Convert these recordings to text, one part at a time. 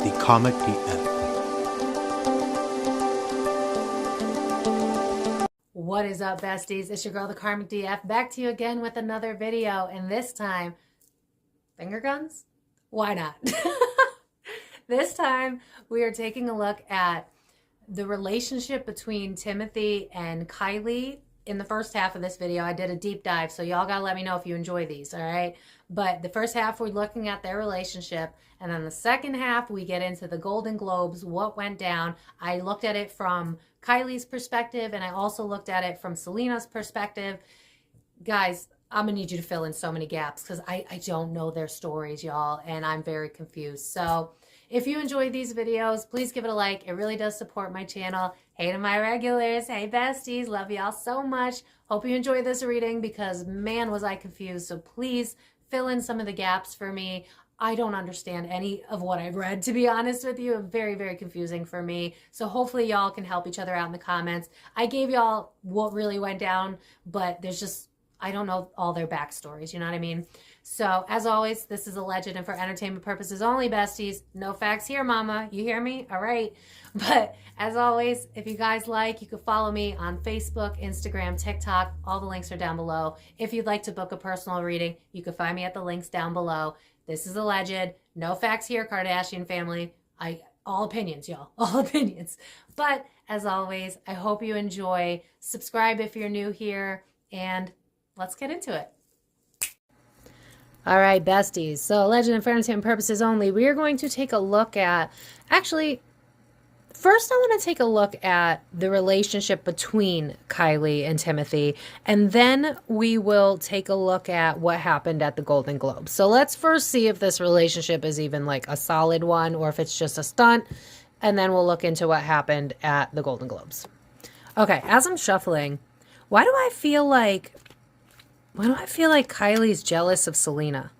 the Karmic DF. What is up, besties? It's your girl, the Karmic DF, back to you again with another video, and this time, finger guns? Why not? This time, we are taking a look at the relationship between Timothee and Kylie. In the first half of this video, I did a deep dive, so y'all gotta let me know if you enjoy these, all right? But the first half, we're looking at their relationship, and then the second half, we get into the Golden Globes, what went down. I looked at it from Kylie's perspective, and I also looked at it from Selena's perspective. Guys, I'm gonna need you to fill in so many gaps because I don't know their stories, y'all, and I'm very confused. So if you enjoy these videos, please give it a like. It really does support my channel. Hey to my regulars. Hey besties. Love y'all so much. Hope you enjoy this reading because man was I confused. So please fill in some of the gaps for me. I don't understand any of what I've read, to be honest with you. Very, very confusing for me. So hopefully y'all can help each other out in the comments. I gave y'all what really went down, but there's just, I don't know all their backstories, you know what I mean? So, as always, this is alleged and for entertainment purposes only, besties. No facts here, mama. You hear me? All right. But, as always, if you guys like, you can follow me on Facebook, Instagram, TikTok. All the links are down below. If you'd like to book a personal reading, you can find me at the links down below. This is alleged. No facts here, Kardashian family. All opinions, y'all. All opinions. But, as always, I hope you enjoy. Subscribe if you're new here. And let's get into it. All right, besties. So, legend and for entertainment purposes only, we are going to take a look at, actually, first I want to take a look at the relationship between Kylie and Timothee, and then we will take a look at what happened at the Golden Globes. So let's first see if this relationship is even like a solid one or if it's just a stunt, and then we'll look into what happened at the Golden Globes. Okay, as I'm shuffling, why do I feel like Kylie's jealous of Selena?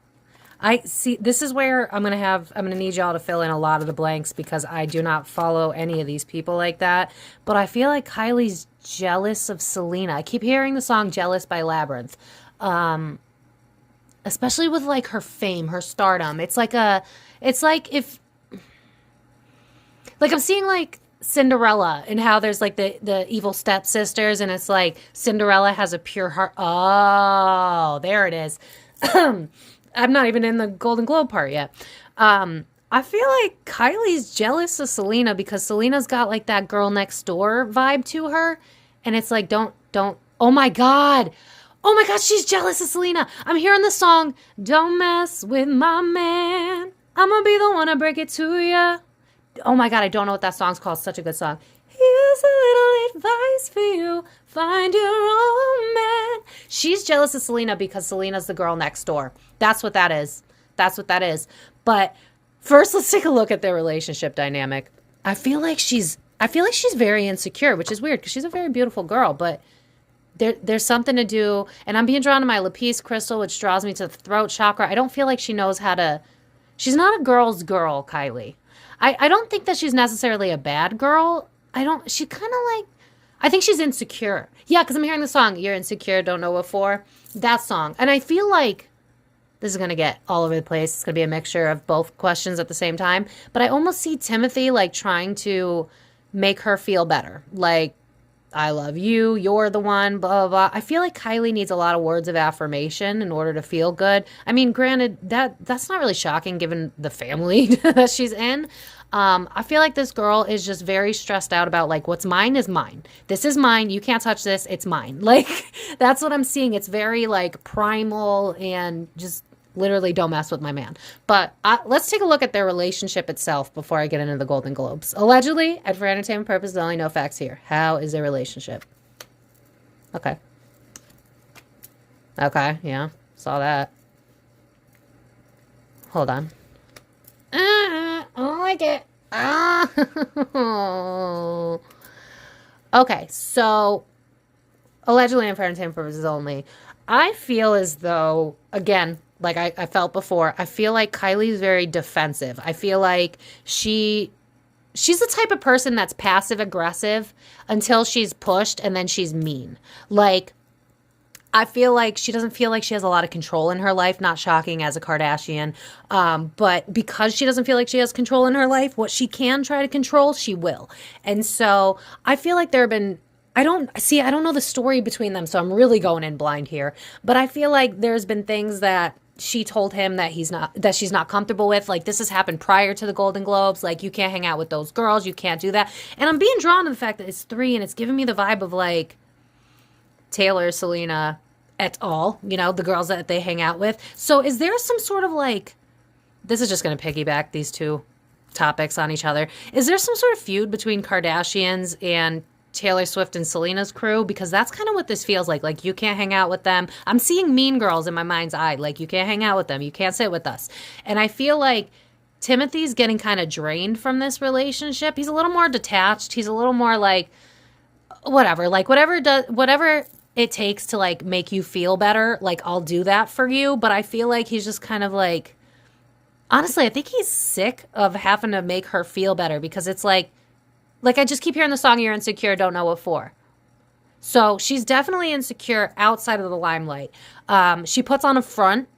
I see, this is where I'm going to need y'all to fill in a lot of the blanks because I do not follow any of these people like that. But I feel like Kylie's jealous of Selena. I keep hearing the song Jealous by Labyrinth. Especially with like her fame, her stardom. It's like I'm seeing like Cinderella and how there's like the evil stepsisters and it's like Cinderella has a pure heart. Oh, there it is. I'm not even in the Golden Globe part yet. I feel like Kylie's jealous of Selena because Selena's got like that girl next door vibe to her. And it's like, don't, oh my God, she's jealous of Selena. I'm hearing the song, don't mess with my man. I'm gonna be the one to break it to ya. Oh my God, I don't know what that song's called. It's such a good song. Here's a little advice for you. Find your own man. She's jealous of Selena because Selena's the girl next door. That's what that is. That's what that is. But first, let's take a look at their relationship dynamic. I feel like she's very insecure, which is weird because she's a very beautiful girl, but there's something to do. And I'm being drawn to my lapis crystal, which draws me to the throat chakra. I don't feel like she knows how to. She's not a girl's girl, Kylie. I don't think that she's necessarily a bad girl. She kind of like, I think she's insecure. Yeah, because I'm hearing the song, You're Insecure, Don't Know What For. That song. And I feel like this is going to get all over the place. It's going to be a mixture of both questions at the same time. But I almost see Timothee like trying to make her feel better. Like, I love you, you're the one, blah, blah, blah. I feel like Kylie needs a lot of words of affirmation in order to feel good. I mean, granted, that's not really shocking given the family that she's in. I feel like this girl is just very stressed out about, like, what's mine is mine. This is mine. You can't touch this. It's mine. Like, that's what I'm seeing. It's very, like, primal and just literally don't mess with my man. But let's take a look at their relationship itself before I get into the Golden Globes. Allegedly, and for entertainment purposes, only no facts here. How is their relationship? Okay. Okay, yeah. Saw that. Hold on. I don't like it. Okay, so allegedly and for entertainment purposes only. I feel as though, again, like I felt before, I feel like Kylie's very defensive. I feel like she's the type of person that's passive aggressive until she's pushed and then she's mean. Like, I feel like she doesn't feel like she has a lot of control in her life. Not shocking as a Kardashian. But because she doesn't feel like she has control in her life, what she can try to control, she will. And so I feel like there have been, I don't know the story between them, so I'm really going in blind here. But I feel like there's been things that she told him that she's not comfortable with. Like, this has happened prior to the Golden Globes. Like, you can't hang out with those girls. You can't do that. And I'm being drawn to the fact that it's 3 and it's giving me the vibe of like Taylor, Selena, et al., you know, the girls that they hang out with. So is there some sort of like, this is just going to piggyback these two topics on each other. Is there some sort of feud between Kardashians and Taylor Swift and Selena's crew? Because that's kind of what this feels like. Like, you can't hang out with them. I'm seeing Mean Girls in my mind's eye. Like, you can't hang out with them. You can't sit with us. And I feel like Timothy's getting kind of drained from this relationship. He's a little more detached. He's a little more like, whatever. Like, whatever it takes to like make you feel better, like, I'll do that for you. But I feel like he's just kind of like, honestly, I think he's sick of having to make her feel better, because it's like I just keep hearing the song, "You're Insecure, Don't Know What For." So she's definitely insecure outside of the limelight. She puts on a front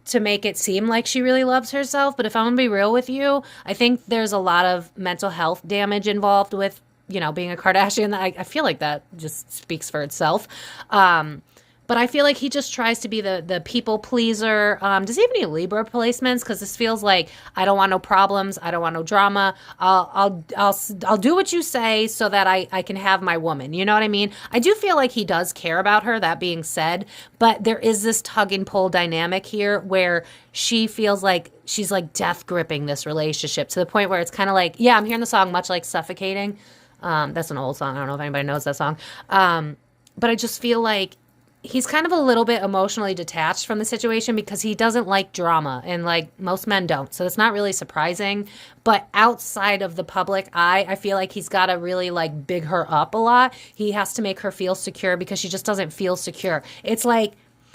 to make it seem like she really loves herself. But if I'm going to be real with you, I think there's a lot of mental health damage involved with, you know, being a Kardashian. I feel like that just speaks for itself. But I feel like he just tries to be the people pleaser. Does he have any Libra placements? Because this feels like, I don't want no problems. I don't want no drama. I'll do what you say so that I can have my woman. You know what I mean? I do feel like he does care about her, that being said. But there is this tug and pull dynamic here where she feels like she's like death gripping this relationship to the point where it's kind of like, yeah, I'm hearing the song much like Suffocating. That's an old song. I don't know if anybody knows that song. But I just feel like he's kind of a little bit emotionally detached from the situation because he doesn't like drama, and like most men don't. So it's not really surprising. But outside of the public eye, I feel like he's got to really like big her up a lot. He has to make her feel secure because she just doesn't feel secure. It's like,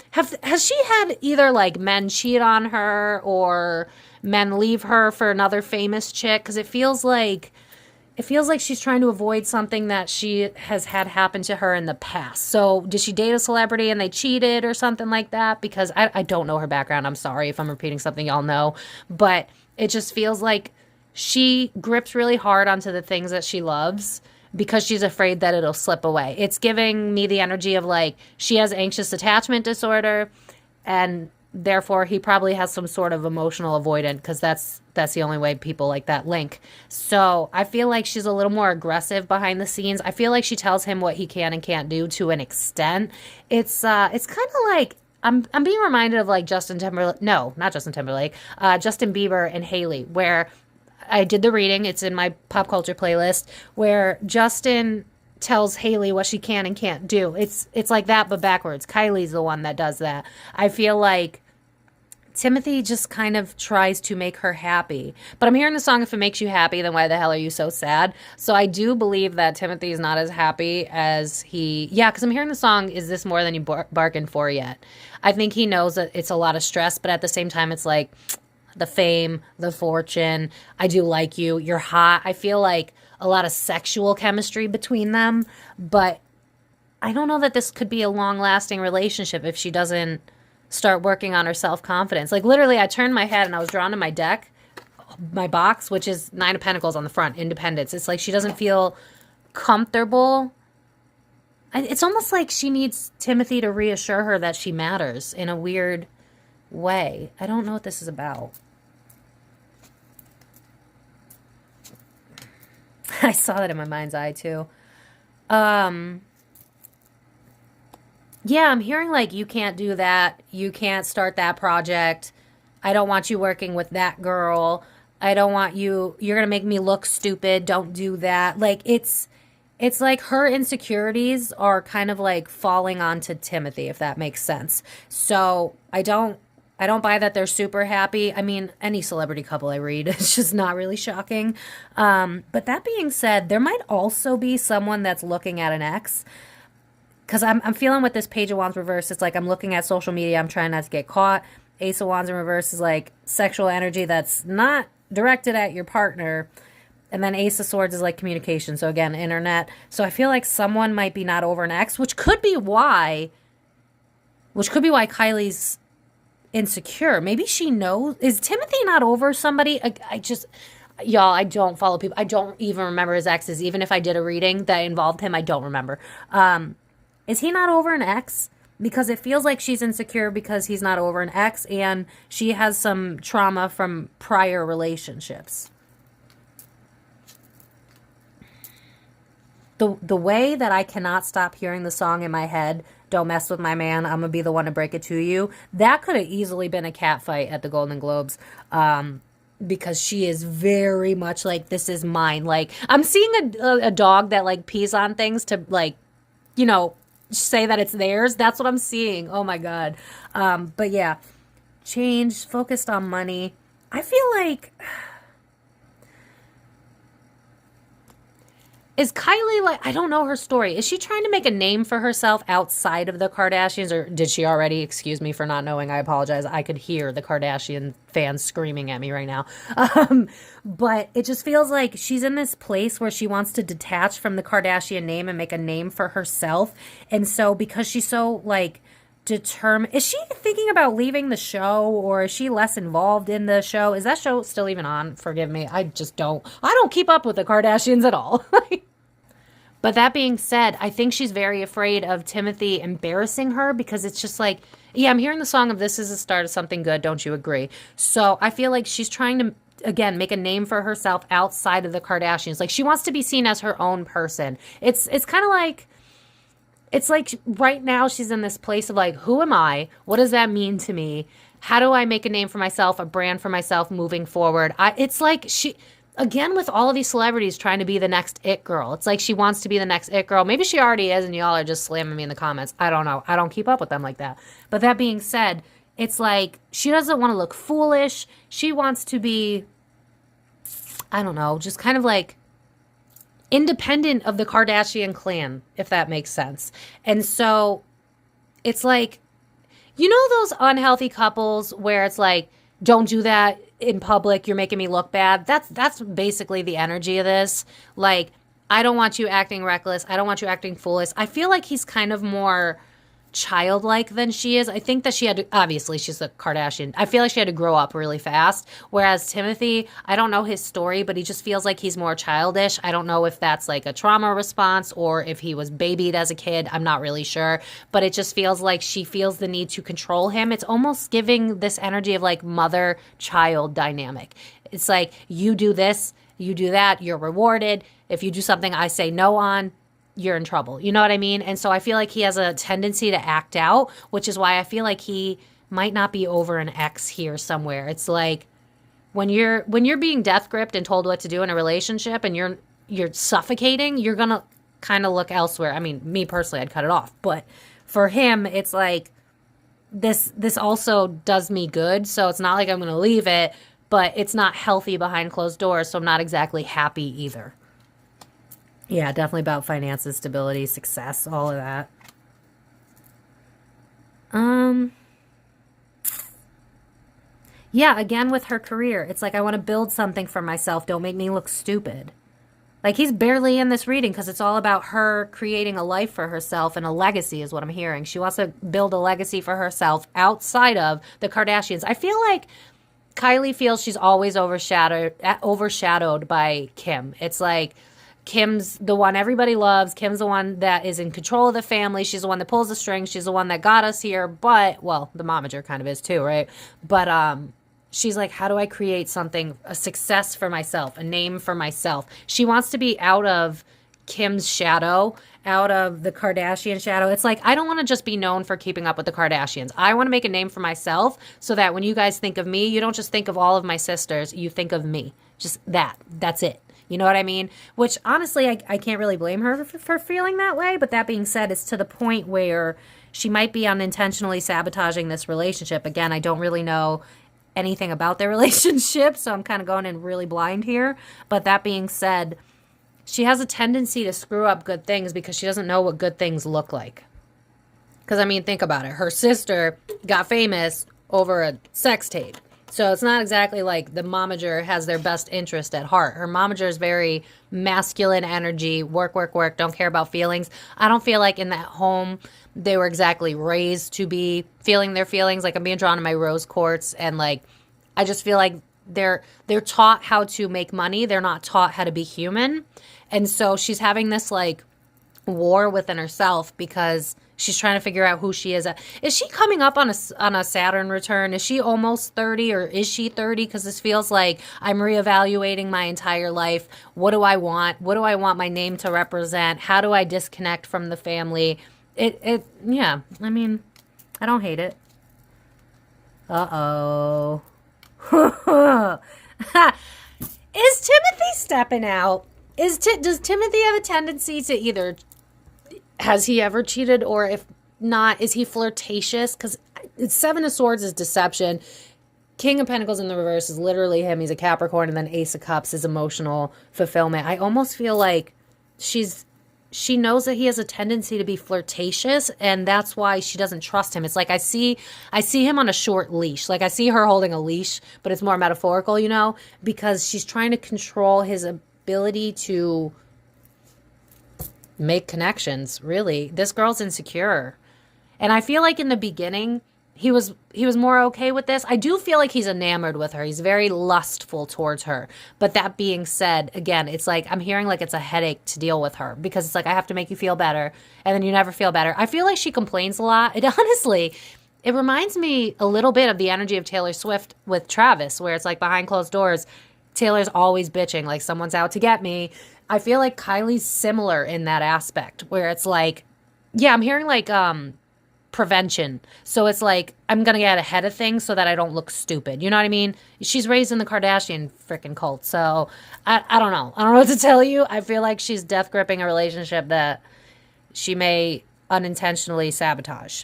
has she had either like men cheat on her or men leave her for another famous chick? Because it feels like she's trying to avoid something that she has had happen to her in the past. So did she date a celebrity and they cheated or something like that? Because I don't know her background. I'm sorry if I'm repeating something y'all know. But it just feels like she grips really hard onto the things that she loves because she's afraid that it'll slip away. It's giving me the energy of like, she has anxious attachment disorder, and therefore he probably has some sort of emotional avoidant, because that's the only way people like that link. So I feel like she's a little more aggressive behind the scenes. I feel like she tells him what he can and can't do to an extent. It's kind of like, I'm being reminded of like Justin Timberlake. No, not Justin Timberlake. Justin Bieber and Hailey, where I did the reading. It's in my pop culture playlist, where Justin tells Hailey what she can and can't do. It's like that, but backwards. Kylie's the one that does that. I feel like Timothee just kind of tries to make her happy. But I'm hearing the song, "If It Makes You Happy, Then Why the Hell Are You So Sad?" So I do believe that Timothy is not as happy as because I'm hearing the song, "Is This More Than You Bargained For Yet?" I think he knows that it's a lot of stress, but at the same time, it's like the fame, the fortune, I do like you, you're hot. I feel like a lot of sexual chemistry between them, but I don't know that this could be a long-lasting relationship if she doesn't start working on her self-confidence. Like, literally, I turned my head and I was drawn to my deck, my box, which is 9 of Pentacles on the front, independence. It's like she doesn't feel comfortable. It's almost like she needs Timothee to reassure her that she matters in a weird way. I don't know what this is about. I saw that in my mind's eye too. Yeah, I'm hearing like, you can't do that. You can't start that project. I don't want you working with that girl. I don't want you. You're going to make me look stupid. Don't do that. Like, it's like her insecurities are kind of like falling onto Timothee, if that makes sense. So I don't buy that they're super happy. I mean, any celebrity couple I read, it's just not really shocking. But that being said, there might also be someone that's looking at an ex. Because I'm feeling with this Page of Wands reverse, it's like I'm looking at social media, I'm trying not to get caught. Ace of Wands in reverse is like sexual energy that's not directed at your partner. And then Ace of Swords is like communication. So again, internet. So I feel like someone might be not over an ex, which could be why which could be why Kylie's insecure. Maybe she knows. Is Timothee not over somebody? Y'all, I don't follow people. I don't even remember his exes. Even if I did a reading that involved him, I don't remember. Is he not over an ex? Because it feels like she's insecure because he's not over an ex, and she has some trauma from prior relationships. The way that I cannot stop hearing the song in my head, Don't Mess With My Man, I'm gonna be the one to break it to you, that could have easily been a cat fight at the Golden Globes. Because she is very much like, this is mine. Like, I'm seeing a dog that, like, pees on things to, like, you know, say that it's theirs. That's what I'm seeing. Oh, my God. But, yeah. Change, focused on money. I feel like... Is Kylie, like, I don't know her story. Is she trying to make a name for herself outside of the Kardashians? Or did she already? Excuse me for not knowing. I apologize. I could hear the Kardashian fans screaming at me right now. But it just feels like she's in this place where she wants to detach from the Kardashian name and make a name for herself. And so because she's so, like, determined. Is she thinking about leaving the show, or is she less involved in the show? Is that show still even on? Forgive me. I don't keep up with the Kardashians at all. But that being said, I think she's very afraid of Timothee embarrassing her, because it's just like, yeah, I'm hearing the song of This Is the Start of Something Good. Don't you agree? So I feel like she's trying to, again, make a name for herself outside of the Kardashians. Like, she wants to be seen as her own person. It's kind of like, it's like right now she's in this place of like, who am I? What does that mean to me? How do I make a name for myself, a brand for myself moving forward? It's like she, again, with all of these celebrities trying to be the next it girl. It's like she wants to be the next it girl. Maybe she already is, and y'all are just slamming me in the comments. I don't know. I don't keep up with them like that. But that being said, it's like she doesn't want to look foolish. She wants to be, I don't know, just kind of like independent of the Kardashian clan, if that makes sense. And so it's like, you know those unhealthy couples where it's like, don't do that in public, you're making me look bad? That's basically the energy of this. Like, I don't want you acting reckless. I don't want you acting foolish. I feel like he's kind of more childlike than she is. I think that she had to, obviously she's a Kardashian. I feel like she had to grow up really fast. Whereas Timothee, I don't know his story, but he just feels like he's more childish. I don't know if that's like a trauma response or if he was babied as a kid. I'm not really sure. But it just feels like she feels the need to control him. It's almost giving this energy of like mother-child dynamic. It's like, you do this, you do that, you're rewarded. If you do something I say no on, you're in trouble. You know what I mean? And so I feel like he has a tendency to act out, which is why I feel like he might not be over an ex here somewhere. It's like when you're being death gripped and told what to do in a relationship and you're suffocating, you're going to kind of look elsewhere. I mean, me personally, I'd cut it off. But for him, it's like this also does me good. So it's not like I'm going to leave it, but it's not healthy behind closed doors. So I'm not exactly happy either. Yeah, definitely about finances, stability, success, all of that. Yeah, again with her career, it's like, I want to build something for myself. Don't make me look stupid. Like, he's barely in this reading because it's all about her creating a life for herself, and a legacy is what I'm hearing. She wants to build a legacy for herself outside of the Kardashians. I feel like Kylie feels she's always overshadowed by Kim. It's like, Kim's the one everybody loves. Kim's the one that is in control of the family. She's the one that pulls the strings. She's the one that got us here. But, well, the momager kind of is too, right? But she's like, how do I create something, a success for myself, a name for myself? She wants to be out of Kim's shadow, out of the Kardashian shadow. It's like, I don't want to just be known for keeping up with the Kardashians. I want to make a name for myself so that when you guys think of me, you don't just think of all of my sisters. You think of me. Just that. That's it. You know what I mean? Which, honestly, I can't really blame her for feeling that way. But that being said, it's to the point where she might be unintentionally sabotaging this relationship. Again, I don't really know anything about their relationship, so I'm kind of going in really blind here. But that being said, she has a tendency to screw up good things because she doesn't know what good things look like. Because, I mean, think about it. Her sister got famous over a sex tape. So it's not exactly like the momager has their best interest at heart. Her momager is very masculine energy, work, work, work, don't care about feelings. I don't feel like in that home they were exactly raised to be feeling their feelings. Like I'm being drawn to my rose quartz, and like I just feel like they're taught how to make money. They're not taught how to be human. And so she's having this like war within herself because she's trying to figure out who she is. Is she coming up on a Saturn return? Is she almost 30, or is she 30? Because this feels like I'm reevaluating my entire life. What do I want? What do I want my name to represent? How do I disconnect from the family? Yeah, I mean, I don't hate it. Uh-oh. Is Timothy stepping out? Does Timothy have a tendency to either, has he ever cheated, or if not, is he flirtatious? Because Seven of Swords is deception. King of Pentacles in the reverse is literally him. He's a Capricorn. And then Ace of Cups is emotional fulfillment. I almost feel like she knows that he has a tendency to be flirtatious, and that's why she doesn't trust him. It's like I see him on a short leash. Like I see her holding a leash, but it's more metaphorical, you know, because she's trying to control his ability to make connections. Really, this girl's insecure, and I feel like in the beginning he was more okay with this. I do feel like he's enamored with her. He's very lustful towards her. But that being said, again, it's like I'm hearing like it's a headache to deal with her, because it's like I have to make you feel better, and then you never feel better. I feel like she complains a lot. It honestly, it reminds me a little bit of the energy of Taylor Swift with Travis, where it's like behind closed doors, Taylor's always bitching like someone's out to get me. I feel like Kylie's similar in that aspect, where it's like, yeah, I'm hearing like prevention. So it's like I'm gonna get ahead of things so that I don't look stupid. You know what I mean? She's raised in the Kardashian freaking cult. So I don't know. I don't know what to tell you. I feel like she's death gripping a relationship that she may unintentionally sabotage.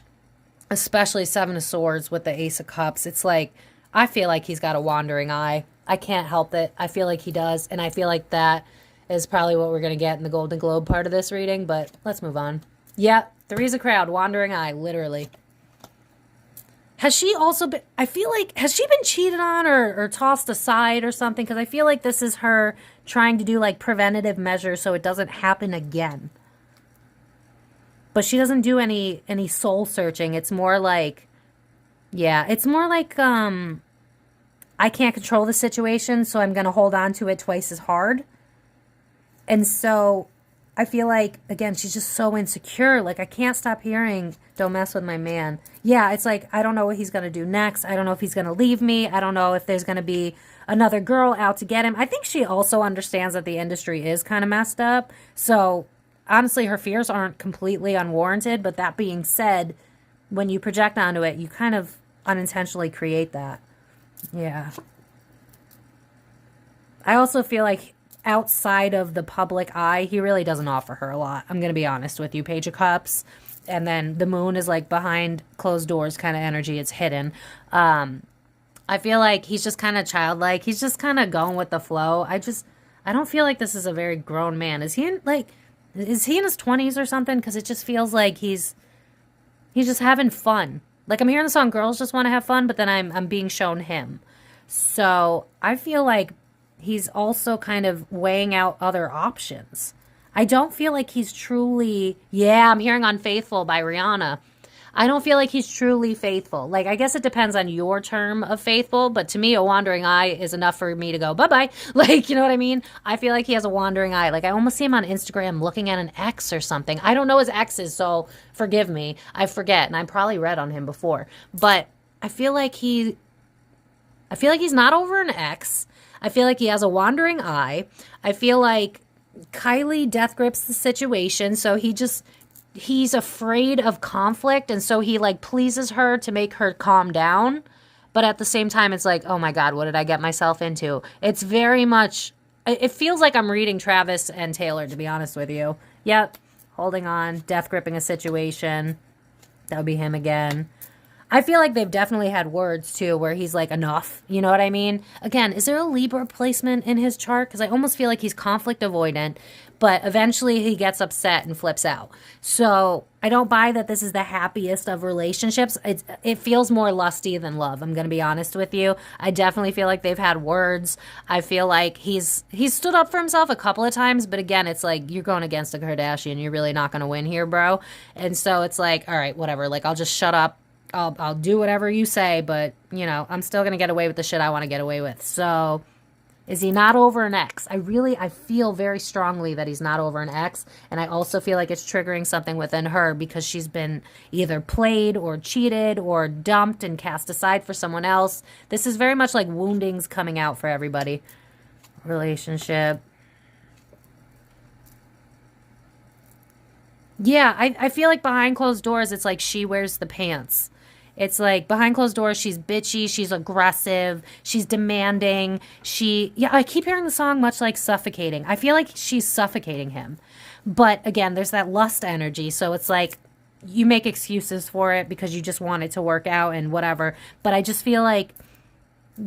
Especially Seven of Swords with the Ace of Cups. It's like I feel like he's got a wandering eye. I can't help it. I feel like he does. And I feel like that is probably what we're gonna get in the Golden Globe part of this reading, but let's move on. Yeah, Three's a crowd, wandering eye, literally. Has she also been, I feel like, has she been cheated on or tossed aside or something? Because I feel like this is her trying to do like preventative measures so it doesn't happen again. But she doesn't do any soul searching. It's more like, yeah, it's more like I can't control the situation, so I'm going to hold on to it twice as hard. And so I feel like, again, she's just so insecure. Like, I can't stop hearing, don't mess with my man. Yeah, it's like, I don't know what he's going to do next. I don't know if he's going to leave me. I don't know if there's going to be another girl out to get him. I think she also understands that the industry is kind of messed up. So, honestly, her fears aren't completely unwarranted. But that being said, when you project onto it, you kind of unintentionally create that. Yeah. I also feel like outside of the public eye, he really doesn't offer her a lot. I'm going to be honest with you. Page of Cups. And then the moon is like behind closed doors kind of energy. It's hidden. I feel like he's just kind of childlike. He's just kind of going with the flow. I don't feel like this is a very grown man. Is he in his 20s or something? Because it just feels like he's just having fun. Like I'm hearing the song Girls Just Want to Have Fun, but then I'm being shown him. So I feel like he's also kind of weighing out other options. I don't feel like he's truly, I'm hearing Unfaithful by Rihanna. I don't feel like he's truly faithful. Like, I guess it depends on your term of faithful, but to me, a wandering eye is enough for me to go, bye-bye. Like, you know what I mean? I feel like he has a wandering eye. Like, I almost see him on Instagram looking at an ex or something. I don't know his exes, so forgive me. I forget, and I probably read on him before. But I feel like he's not over an ex. I feel like he has a wandering eye. I feel like Kylie death grips the situation, so he's afraid of conflict, and so he like pleases her to make her calm down. But at the same time, it's like, oh my God, what did I get myself into? It's very much, it feels like I'm reading Travis and Taylor, to be honest with you. Yep, holding on, death gripping a situation. That would be him again. I feel like they've definitely had words, too, where he's like, enough. You know what I mean? Again, is there a Libra placement in his chart? Because I almost feel like he's conflict avoidant, but eventually he gets upset and flips out. So I don't buy that this is the happiest of relationships. It feels more lusty than love. I'm going to be honest with you. I definitely feel like they've had words. I feel like he's stood up for himself a couple of times, but again, it's like you're going against a Kardashian. You're really not going to win here, bro. And so it's like, all right, whatever. Like, I'll just shut up. I'll do whatever you say, but, you know, I'm still going to get away with the shit I want to get away with. So is he not over an ex? I feel very strongly that he's not over an ex. And I also feel like it's triggering something within her because she's been either played or cheated or dumped and cast aside for someone else. This is very much like woundings coming out for everybody. Relationship. Yeah, I feel like behind closed doors, it's like she wears the pants. It's like behind closed doors, she's bitchy, she's aggressive, she's demanding. I keep hearing the song much like suffocating. I feel like she's suffocating him. But again, there's that lust energy. So it's like you make excuses for it because you just want it to work out and whatever. But I just feel like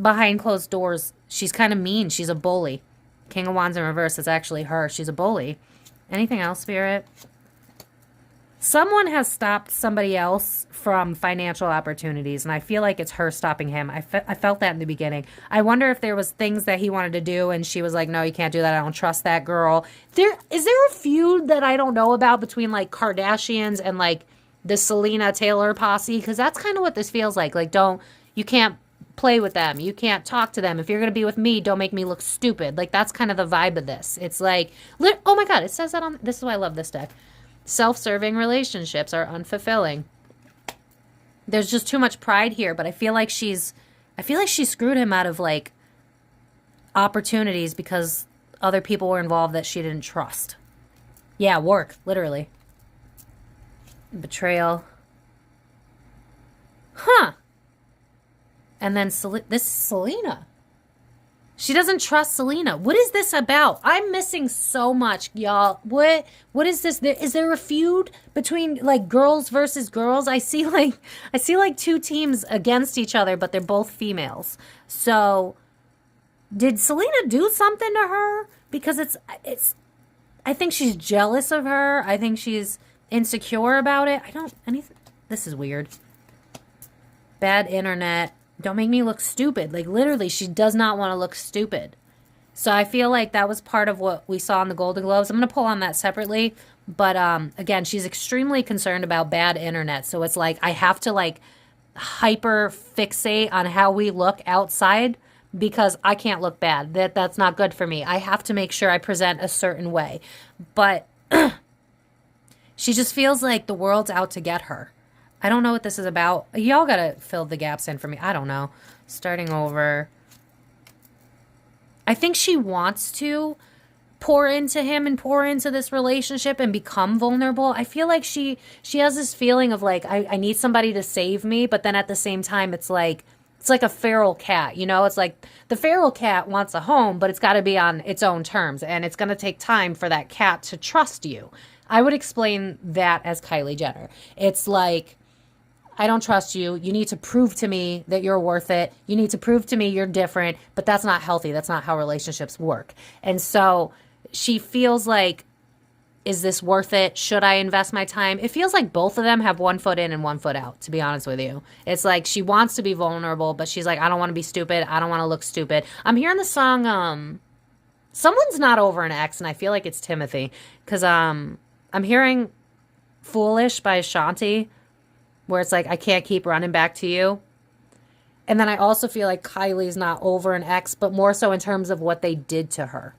behind closed doors, she's kind of mean. She's a bully. King of Wands in reverse is actually her. She's a bully. Anything else, Spirit? Someone has stopped somebody else from financial opportunities, and I feel like it's her stopping him. I felt that in the beginning. I wonder if there was things that he wanted to do, and she was like, no, you can't do that. I don't trust that girl. Is there a feud that I don't know about between, like, Kardashians and, like, the Selena Taylor posse? Because that's kind of what this feels like. Like, you can't play with them. You can't talk to them. If you're going to be with me, don't make me look stupid. Like, that's kind of the vibe of this. It's like, oh my God, it says that on, this is why I love this deck. Self-serving relationships are unfulfilling. There's just too much pride here, but I feel like she screwed him out of, like, opportunities because other people were involved that she didn't trust. Yeah, work, literally. Betrayal. Huh. And then this is Selena. She doesn't trust Selena. What is this about? I'm missing so much, y'all. What is this? Is there a feud between, like, girls versus girls? I see like two teams against each other, but they're both females. So did Selena do something to her? Because I think she's jealous of her. I think she's insecure about it. This is weird. Bad internet. Don't make me look stupid. Like, literally, she does not want to look stupid. So I feel like that was part of what we saw in the Golden Globes. I'm going to pull on that separately. But, again, she's extremely concerned about bad internet. So it's like I have to, like, hyper fixate on how we look outside because I can't look bad. That's not good for me. I have to make sure I present a certain way. But she just feels like the world's out to get her. I don't know what this is about. Y'all got to fill the gaps in for me. I don't know. Starting over. I think she wants to pour into him and pour into this relationship and become vulnerable. I feel like she has this feeling of, like, I need somebody to save me. But then at the same time, it's like a feral cat, you know? It's like the feral cat wants a home, but it's got to be on its own terms. And it's going to take time for that cat to trust you. I would explain that as Kylie Jenner. It's like, I don't trust you. You need to prove to me that you're worth it. You need to prove to me you're different. But that's not healthy. That's not how relationships work. And so she feels like, is this worth it? Should I invest my time? It feels like both of them have one foot in and one foot out, to be honest with you. It's like she wants to be vulnerable, but she's like, I don't want to be stupid. I don't want to look stupid. I'm hearing the song, someone's not over an ex, and I feel like it's Timothee. Because I'm hearing Foolish by Ashanti, where it's like, I can't keep running back to you. And then I also feel like Kylie's not over an ex, but more so in terms of what they did to her.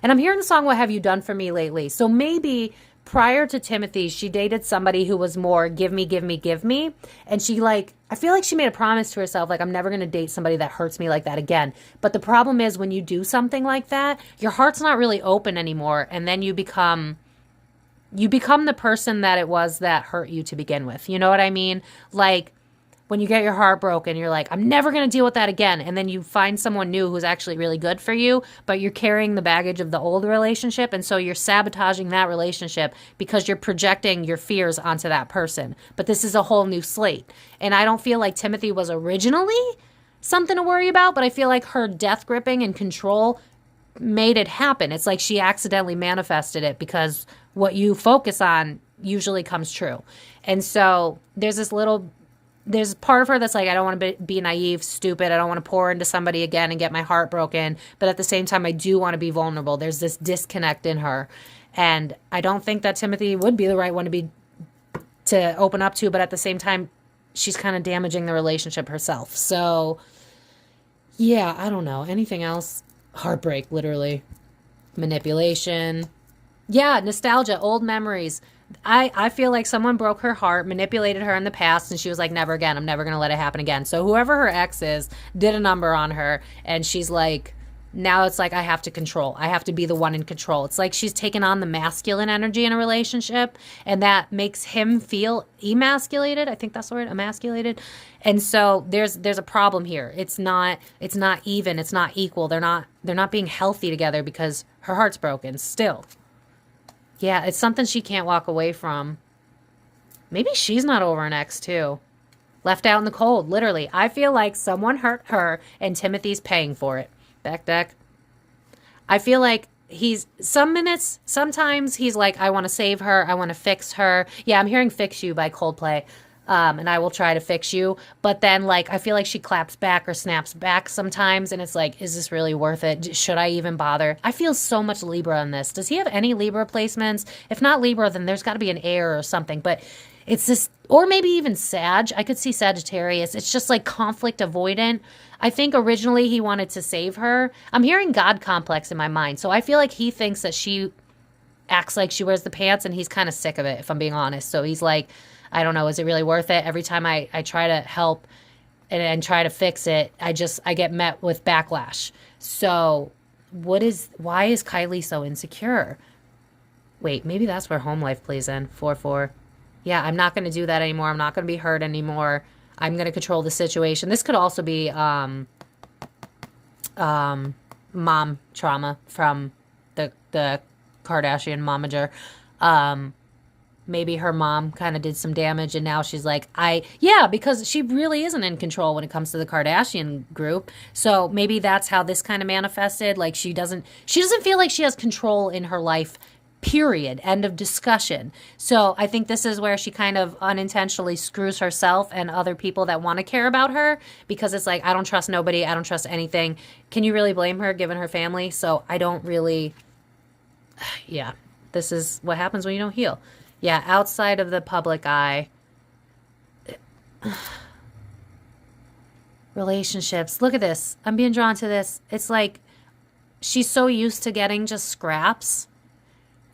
And I'm hearing the song, What Have You Done For Me Lately? So maybe prior to Timothee, she dated somebody who was more give me, give me, give me. And she, like, I feel like she made a promise to herself, like, I'm never going to date somebody that hurts me like that again. But the problem is when you do something like that, your heart's not really open anymore. And then you become the person that it was that hurt you to begin with. You know what I mean? Like, when you get your heart broken, you're like, I'm never going to deal with that again. And then you find someone new who's actually really good for you, but you're carrying the baggage of the old relationship. And so you're sabotaging that relationship because you're projecting your fears onto that person. But this is a whole new slate. And I don't feel like Timothee was originally something to worry about, but I feel like her death gripping and control made it happen. It's like she accidentally manifested it because what you focus on usually comes true. And so there's part of her that's like, I don't want to be naive, stupid. I don't want to pour into somebody again and get my heart broken. But at the same time, I do want to be vulnerable. There's this disconnect in her. And I don't think that Timothee would be the right one to open up to. But at the same time, she's kind of damaging the relationship herself. So, yeah, I don't know. Anything else? Heartbreak, literally. Manipulation. Yeah, nostalgia, old memories. I feel like someone broke her heart, manipulated her in the past, and she was like, never again. I'm never going to let it happen again. So whoever her ex is did a number on her, and she's like, now it's like I have to control. I have to be the one in control. It's like she's taken on the masculine energy in a relationship, and that makes him feel emasculated. I think that's the word, emasculated. And so there's a problem here. It's not even. It's not equal. They're not being healthy together because her heart's broken still. Yeah, it's something she can't walk away from. Maybe she's not over an ex, too. Left out in the cold, literally. I feel like someone hurt her, and Timothee's paying for it. Back deck. I feel like sometimes he's like, I want to save her. I want to fix her. Yeah, I'm hearing Fix You by Coldplay. And I will try to fix you. But then, like, I feel like she claps back or snaps back sometimes. And it's like, is this really worth it? Should I even bother? I feel so much Libra in this. Does he have any Libra placements? If not Libra, then there's got to be an air or something. But it's this, or maybe even Sag. I could see Sagittarius. It's just like conflict avoidant. I think originally he wanted to save her. I'm hearing God complex in my mind. So I feel like he thinks that she acts like she wears the pants, and he's kind of sick of it, if I'm being honest. So he's like, I don't know, is it really worth it? Every time I try to help and try to fix it, I get met with backlash. So why is Kylie so insecure? Wait, maybe that's where home life plays in. 4-4. Yeah, I'm not going to do that anymore. I'm not going to be hurt anymore. I'm going to control the situation. This could also be mom trauma from the Kardashian momager. Maybe her mom kind of did some damage, and now she's like, because she really isn't in control when it comes to the Kardashian group. So maybe that's how this kind of manifested. Like she doesn't feel like she has control in her life, period. End of discussion. So I think this is where she kind of unintentionally screws herself and other people that want to care about her, because it's like, I don't trust nobody. I don't trust anything. Can you really blame her given her family? So I don't really, yeah, this is what happens when you don't heal. Yeah, outside of the public eye. Relationships. Look at this. I'm being drawn to this. It's like she's so used to getting just scraps.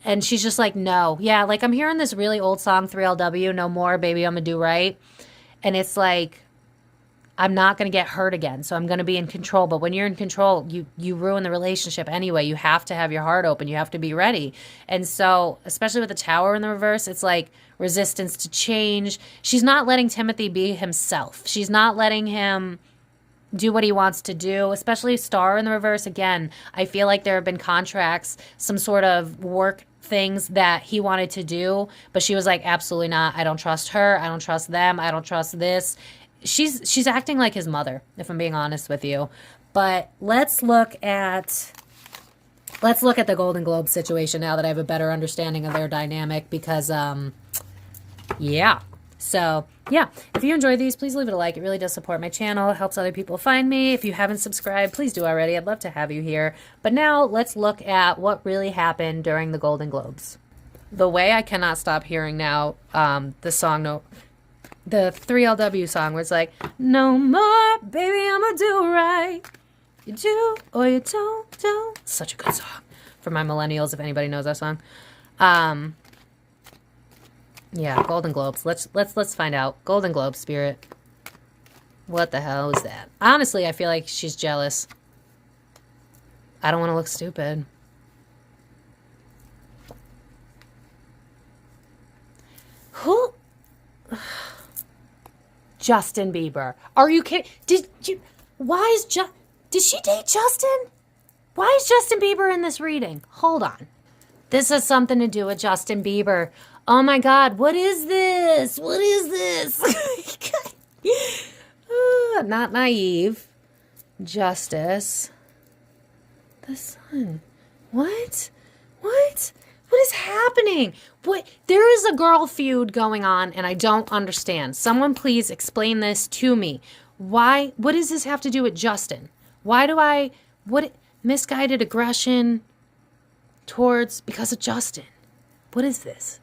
And she's just like, no. Yeah, like I'm hearing this really old song, 3LW, No More, Baby, I'm gonna do right. And it's like, I'm not going to get hurt again, so I'm going to be in control. But when you're in control, you ruin the relationship anyway. You have to have your heart open. You have to be ready. And so, especially with the Tower in the reverse, it's like resistance to change. She's not letting Timothee be himself. She's not letting him do what he wants to do, especially Star in the reverse. Again, I feel like there have been contracts, some sort of work things that he wanted to do, but she was like, absolutely not. I don't trust her. I don't trust them. I don't trust this. She's acting like his mother, if I'm being honest with you. But let's look at the Golden Globe situation now that I have a better understanding of their dynamic, because yeah. So, yeah, if you enjoyed these, please leave it a like. It really does support my channel. It helps other people find me. If you haven't subscribed, please do already. I'd love to have you here. But now let's look at what really happened during the Golden Globes. The way I cannot stop hearing now, the song, the 3LW song, where it's like, no more, baby, I'ma do right. You do or you don't. Such a good song for my millennials, if anybody knows that song. Yeah, Golden Globes. Let's find out. Golden Globe spirit. What the hell is that? Honestly, I feel like she's jealous. I don't want to look stupid. Who? Justin Bieber. Are you kidding? Did she date Justin? Why is Justin Bieber in this reading? Hold on. This has something to do with Justin Bieber. Oh my God, what is this? What is this? Not naive. Justice. The sun. What? What is happening? What? There is a girl feud going on, and I don't understand. Someone please explain this to me. Why? What does this have to do with Justin? Why do I... What? Misguided aggression towards... Because of Justin. What is this?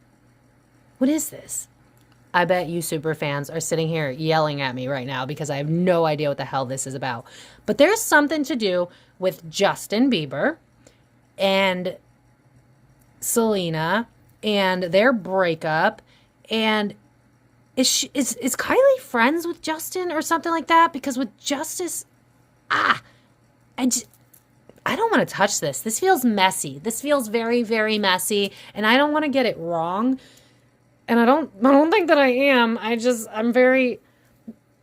What is this? I bet you super fans are sitting here yelling at me right now because I have no idea what the hell this is about. But there's something to do with Justin Bieber and Selena and their breakup. And is Kylie friends with Justin or something like that? Because with Justice, I don't want to touch this. This feels messy. This feels very, very messy, and I don't want to get it wrong. And I don't think that I am. I'm very,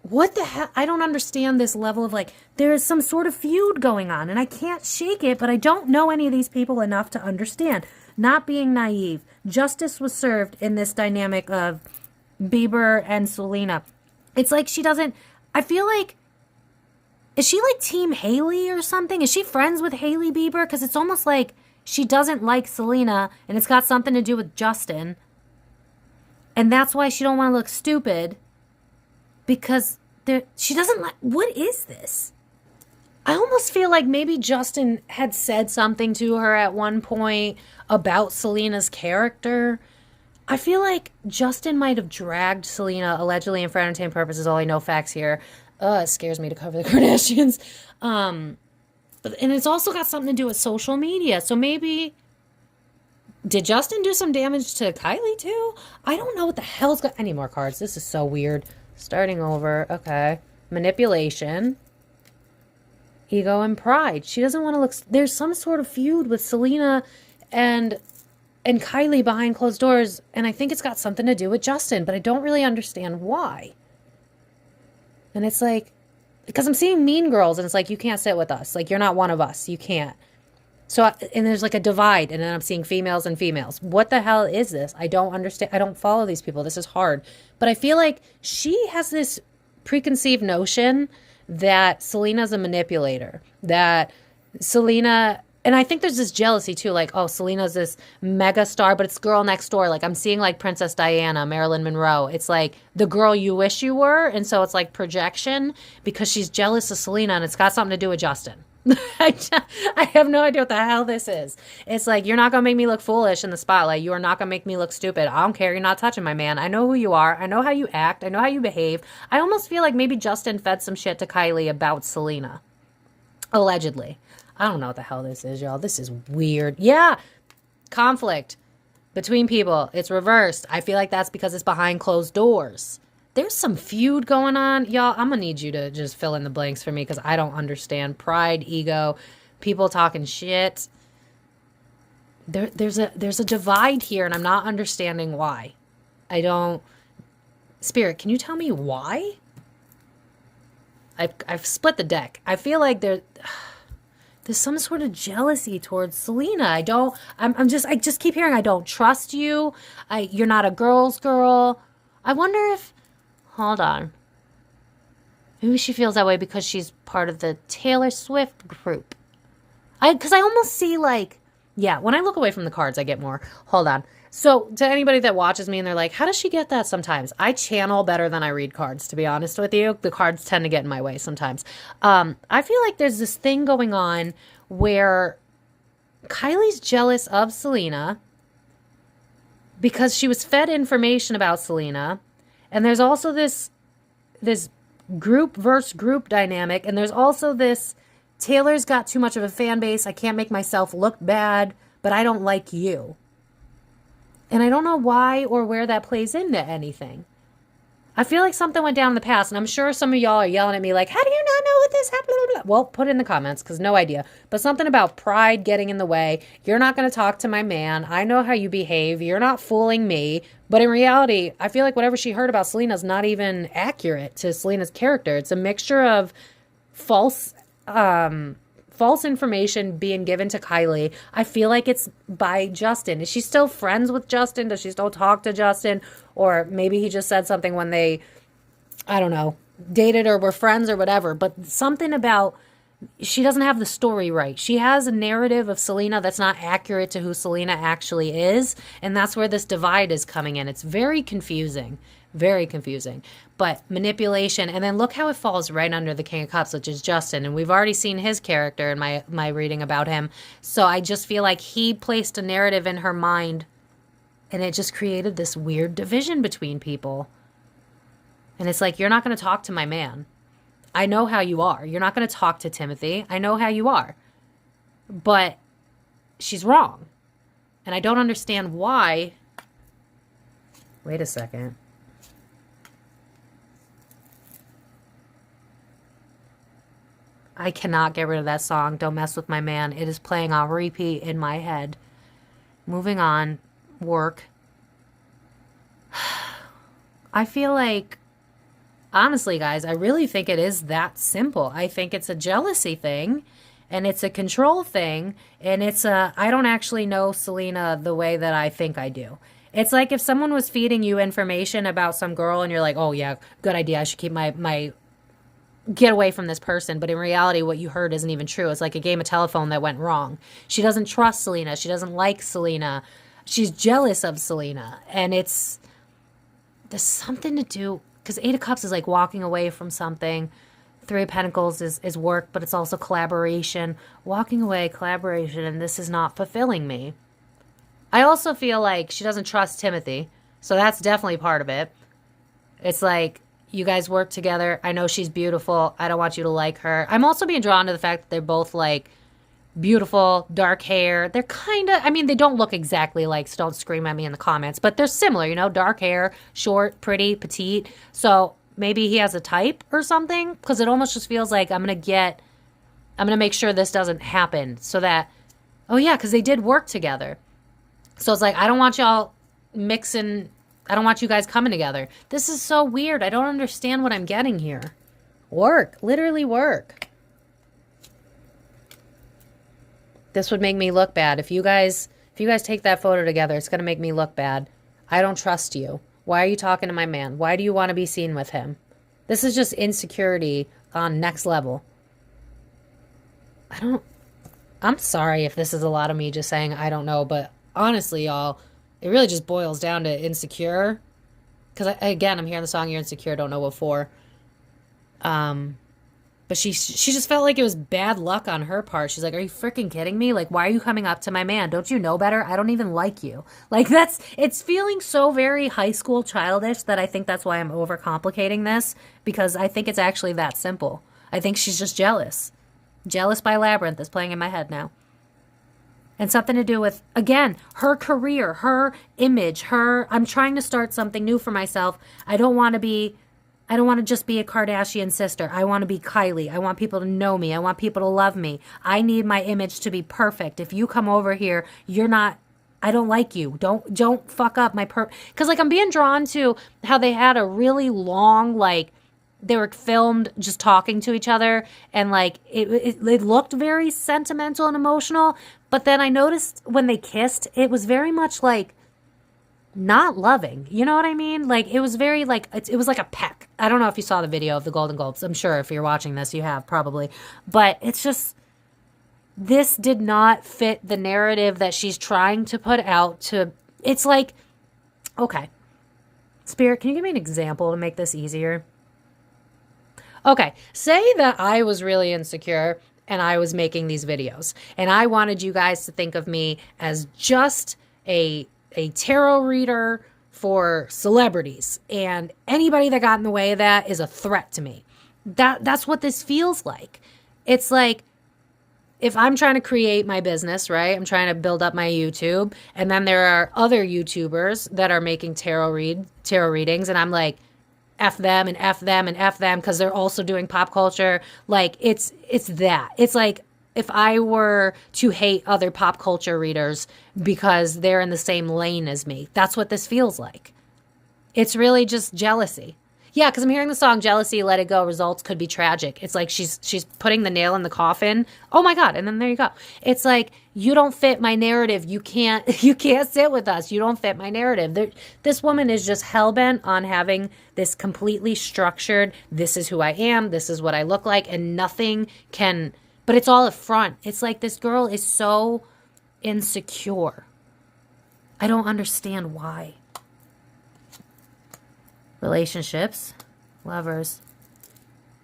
what the hell? I don't understand this level of like, there is some sort of feud going on, and I can't shake it, but I don't know any of these people enough to understand. Not being naive. Justice was served in this dynamic of Bieber and Selena. It's like she doesn't, I feel like, is she like Team Hailey or something? Is she friends with Hailey Bieber? Because it's almost like she doesn't like Selena, and it's got something to do with Justin. And that's why she don't want to look stupid, because she doesn't like, what is this? I almost feel like maybe Justin had said something to her at one point about Selena's character. I feel like Justin might have dragged Selena, allegedly and for entertainment purposes, all I know facts here. It scares me to cover the Kardashians. And it's also got something to do with social media. So maybe... Did Justin do some damage to Kylie too? I don't know what the hell's got... I need more cards. This is so weird. Starting over. Okay. Manipulation. Ego and pride. She doesn't want to look... There's some sort of feud with Selena and Kylie behind closed doors. And I think it's got something to do with Justin. But I don't really understand why. And it's like... Because I'm seeing Mean Girls. And it's like, you can't sit with us. Like, you're not one of us. You can't. So, and there's like a divide, and then I'm seeing females and females. What the hell is this? I don't understand. I don't follow these people. This is hard. But I feel like she has this preconceived notion that Selena's a manipulator. That Selena, and I think there's this jealousy too, like, oh, Selena's this mega star, but it's girl next door. Like, I'm seeing like Princess Diana, Marilyn Monroe. It's like the girl you wish you were. And so it's like projection because she's jealous of Selena, and it's got something to do with Justin. I have no idea what the hell this is. It's like, you're not going to make me look foolish in the spotlight. You are not going to make me look stupid. I don't care. You're not touching my man. I know who you are. I know how you act. I know how you behave. I almost feel like maybe Justin fed some shit to Kylie about Selena. Allegedly. I don't know what the hell this is, y'all. This is weird. Yeah. Conflict between people. It's reversed. I feel like that's because it's behind closed doors. There's some feud going on. Y'all, I'm going to need you to just fill in the blanks for me because I don't understand. Pride, ego, people talking shit. There's a divide here, and I'm not understanding why. I don't... Spirit, can you tell me why? I've split the deck. I feel like there's some sort of jealousy towards Selena. I just keep hearing, I don't trust you. You're not a girl's girl. I wonder if... Hold on. Maybe she feels that way because she's part of the Taylor Swift group. Because I almost see like, yeah, when I look away from the cards, I get more. Hold on. So to anybody that watches me and they're like, how does she get that sometimes? I channel better than I read cards, to be honest with you. The cards tend to get in my way sometimes. I feel like there's this thing going on where Kylie's jealous of Selena because she was fed information about Selena. And there's also this group versus group dynamic. And there's also this, Taylor's got too much of a fan base. I can't make myself look bad, but I don't like you. And I don't know why or where that plays into anything. I feel like something went down in the past, and I'm sure some of y'all are yelling at me like, how do you not know what this happened? Blah, blah, blah. Well, put it in the comments, because no idea. But something about pride getting in the way. You're not going to talk to my man. I know how you behave. You're not fooling me. But in reality, I feel like whatever she heard about Selena is not even accurate to Selena's character. It's a mixture of false information being given to Kylie. I feel like it's by Justin. Is she still friends with Justin? Does she still talk to Justin? Or maybe he just said something when they, I don't know, dated or were friends or whatever. But something about she doesn't have the story right. She has a narrative of Selena that's not accurate to who Selena actually is. And that's where this divide is coming in. It's very confusing. Very confusing. But manipulation. And then look how it falls right under the King of Cups, which is Justin. And we've already seen his character in my reading about him. So I just feel like he placed a narrative in her mind. And it just created this weird division between people. And it's like, you're not going to talk to my man. I know how you are. You're not going to talk to Timothy. I know how you are. But she's wrong. And I don't understand why. Wait a second. I cannot get rid of that song, Don't Mess With My Man. It is playing on repeat in my head. Moving on. Work. I feel like, honestly, guys, I really think it is that simple. I think it's a jealousy thing, and it's a control thing, and it's a, I don't actually know Selena the way that I think I do. It's like if someone was feeding you information about some girl, and you're like, oh, yeah, good idea. I should keep get away from this person. But in reality, what you heard isn't even true. It's like a game of telephone that went wrong. She doesn't trust Selena. She doesn't like Selena. She's jealous of Selena. And there's something to do, because 8 of Cups is like walking away from something. 3 of Pentacles is work, but it's also collaboration. Walking away, collaboration, and this is not fulfilling me. I also feel like she doesn't trust Timothy. So that's definitely part of it. It's like, you guys work together. I know she's beautiful. I don't want you to like her. I'm also being drawn to the fact that they're both like beautiful, dark hair. They're kind of, I mean, they don't look exactly like, so don't scream at me in the comments, but they're similar, you know, dark hair, short, pretty, petite. So maybe he has a type or something, because it almost just feels like I'm going to make sure this doesn't happen so that, oh yeah, because they did work together. So it's like, I don't want y'all mixing, I don't want you guys coming together. This is so weird. I don't understand what I'm getting here. Work, literally work. This would make me look bad. If you guys take that photo together, it's going to make me look bad. I don't trust you. Why are you talking to my man? Why do you want to be seen with him? This is just insecurity on next level. I'm sorry if this is a lot of me just saying I don't know, but honestly, y'all, it really just boils down to insecure. Because, again, I'm hearing the song You're Insecure, don't know what for. But she just felt like it was bad luck on her part. She's like, are you freaking kidding me? Like, why are you coming up to my man? Don't you know better? I don't even like you. Like, it's feeling so very high school childish that I think that's why I'm overcomplicating this. Because I think it's actually that simple. I think she's just jealous. Jealous by Labyrinth is playing in my head now. And something to do with, again, her career, her image, I'm trying to start something new for myself. I don't want to just be a Kardashian sister. I want to be Kylie. I want people to know me. I want people to love me. I need my image to be perfect. If you come over here, I don't like you. Don't fuck up my because like I'm being drawn to how they had a really long, like, they were filmed just talking to each other, and like it looked very sentimental and emotional. But then I noticed when they kissed, it was very much like not loving. You know what I mean? Like it was very like, it was like a peck. I don't know if you saw the video of the Golden Globes. I'm sure if you're watching this, you have probably. But it's just, this did not fit the narrative that she's trying to put out to, it's like, okay, Spirit, can you give me an example to make this easier? Okay, say that I was really insecure and I was making these videos and I wanted you guys to think of me as just a tarot reader for celebrities, and anybody that got in the way of that is a threat to me. That's what this feels like. It's like if I'm trying to create my business, right? I'm trying to build up my YouTube, and then there are other YouTubers that are making tarot readings, and I'm like, F them and F them and F them because they're also doing pop culture. Like it's that. It's like if I were to hate other pop culture readers because they're in the same lane as me. That's what this feels like. It's really just jealousy. Yeah, because I'm hearing the song Jealousy, Let It Go, Results Could Be Tragic. It's like she's putting the nail in the coffin. Oh my God. And then there you go. It's like, you don't fit my narrative. You can't sit with us. You don't fit my narrative. This woman is just hell-bent on having this completely structured, this is who I am, this is what I look like, and nothing can But it's all up front. It's like this girl is so insecure. I don't understand why. Relationships. Lovers.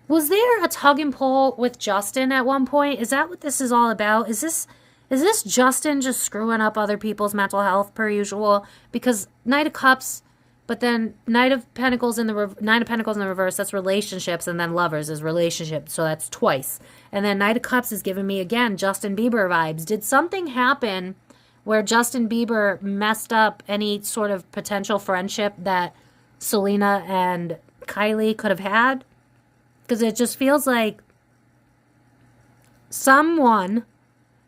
Was there a tug and pull with Justin at one point? Is that what this is all about? Is this Justin just screwing up other people's mental health per usual? Because Knight of Cups, but then Nine of Pentacles in the reverse, that's relationships, and then Lovers is relationships, so that's twice. And then Knight of Cups is giving me, again, Justin Bieber vibes. Did something happen where Justin Bieber messed up any sort of potential friendship that Selena and Kylie could have had? Because it just feels like someone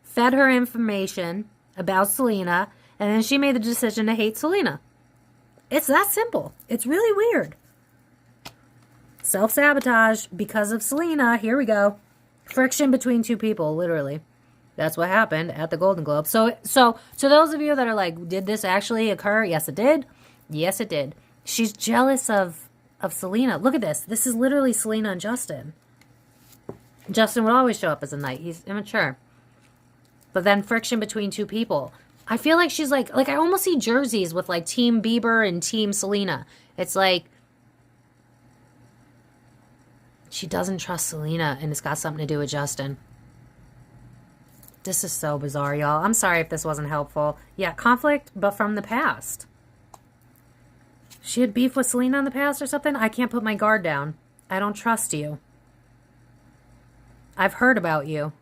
fed her information about Selena, and then she made the decision to hate Selena. It's that simple. It's really weird. Self-sabotage because of Selena. Here we go. Friction between two people, literally. That's what happened at the Golden Globes. So to those of you that are like, did this actually occur? Yes, it did. Yes, it did. She's jealous of Selena. Look at this. This is literally Selena and Justin. Justin would always show up as a knight. He's immature. But then friction between two people. I feel like she's like I almost see jerseys with like Team Bieber and Team Selena. It's like she doesn't trust Selena, and it's got something to do with Justin. This is so bizarre, y'all. I'm sorry if this wasn't helpful. Yeah, conflict, but from the past. She had beef with Selena in the past or something? I can't put my guard down. I don't trust you. I've heard about you.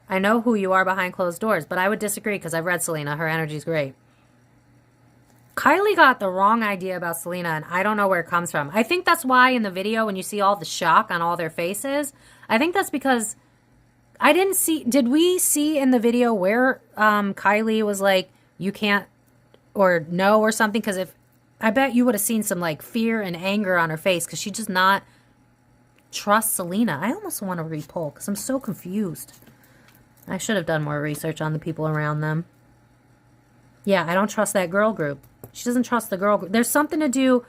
I know who you are behind closed doors, but I would disagree because I've read Selena. Her energy's great. Kylie got the wrong idea about Selena, and I don't know where it comes from. I think that's why in the video, when you see all the shock on all their faces, I think that's because I didn't see... Did we see in the video where Kylie was like, you can't, or no, or something? Because if... I bet you would have seen some like fear and anger on her face because she does not trust Selena. I almost want to re-pull because I'm so confused. I should have done more research on the people around them. Yeah, I don't trust that girl group. She doesn't trust the girl group. There's something to do,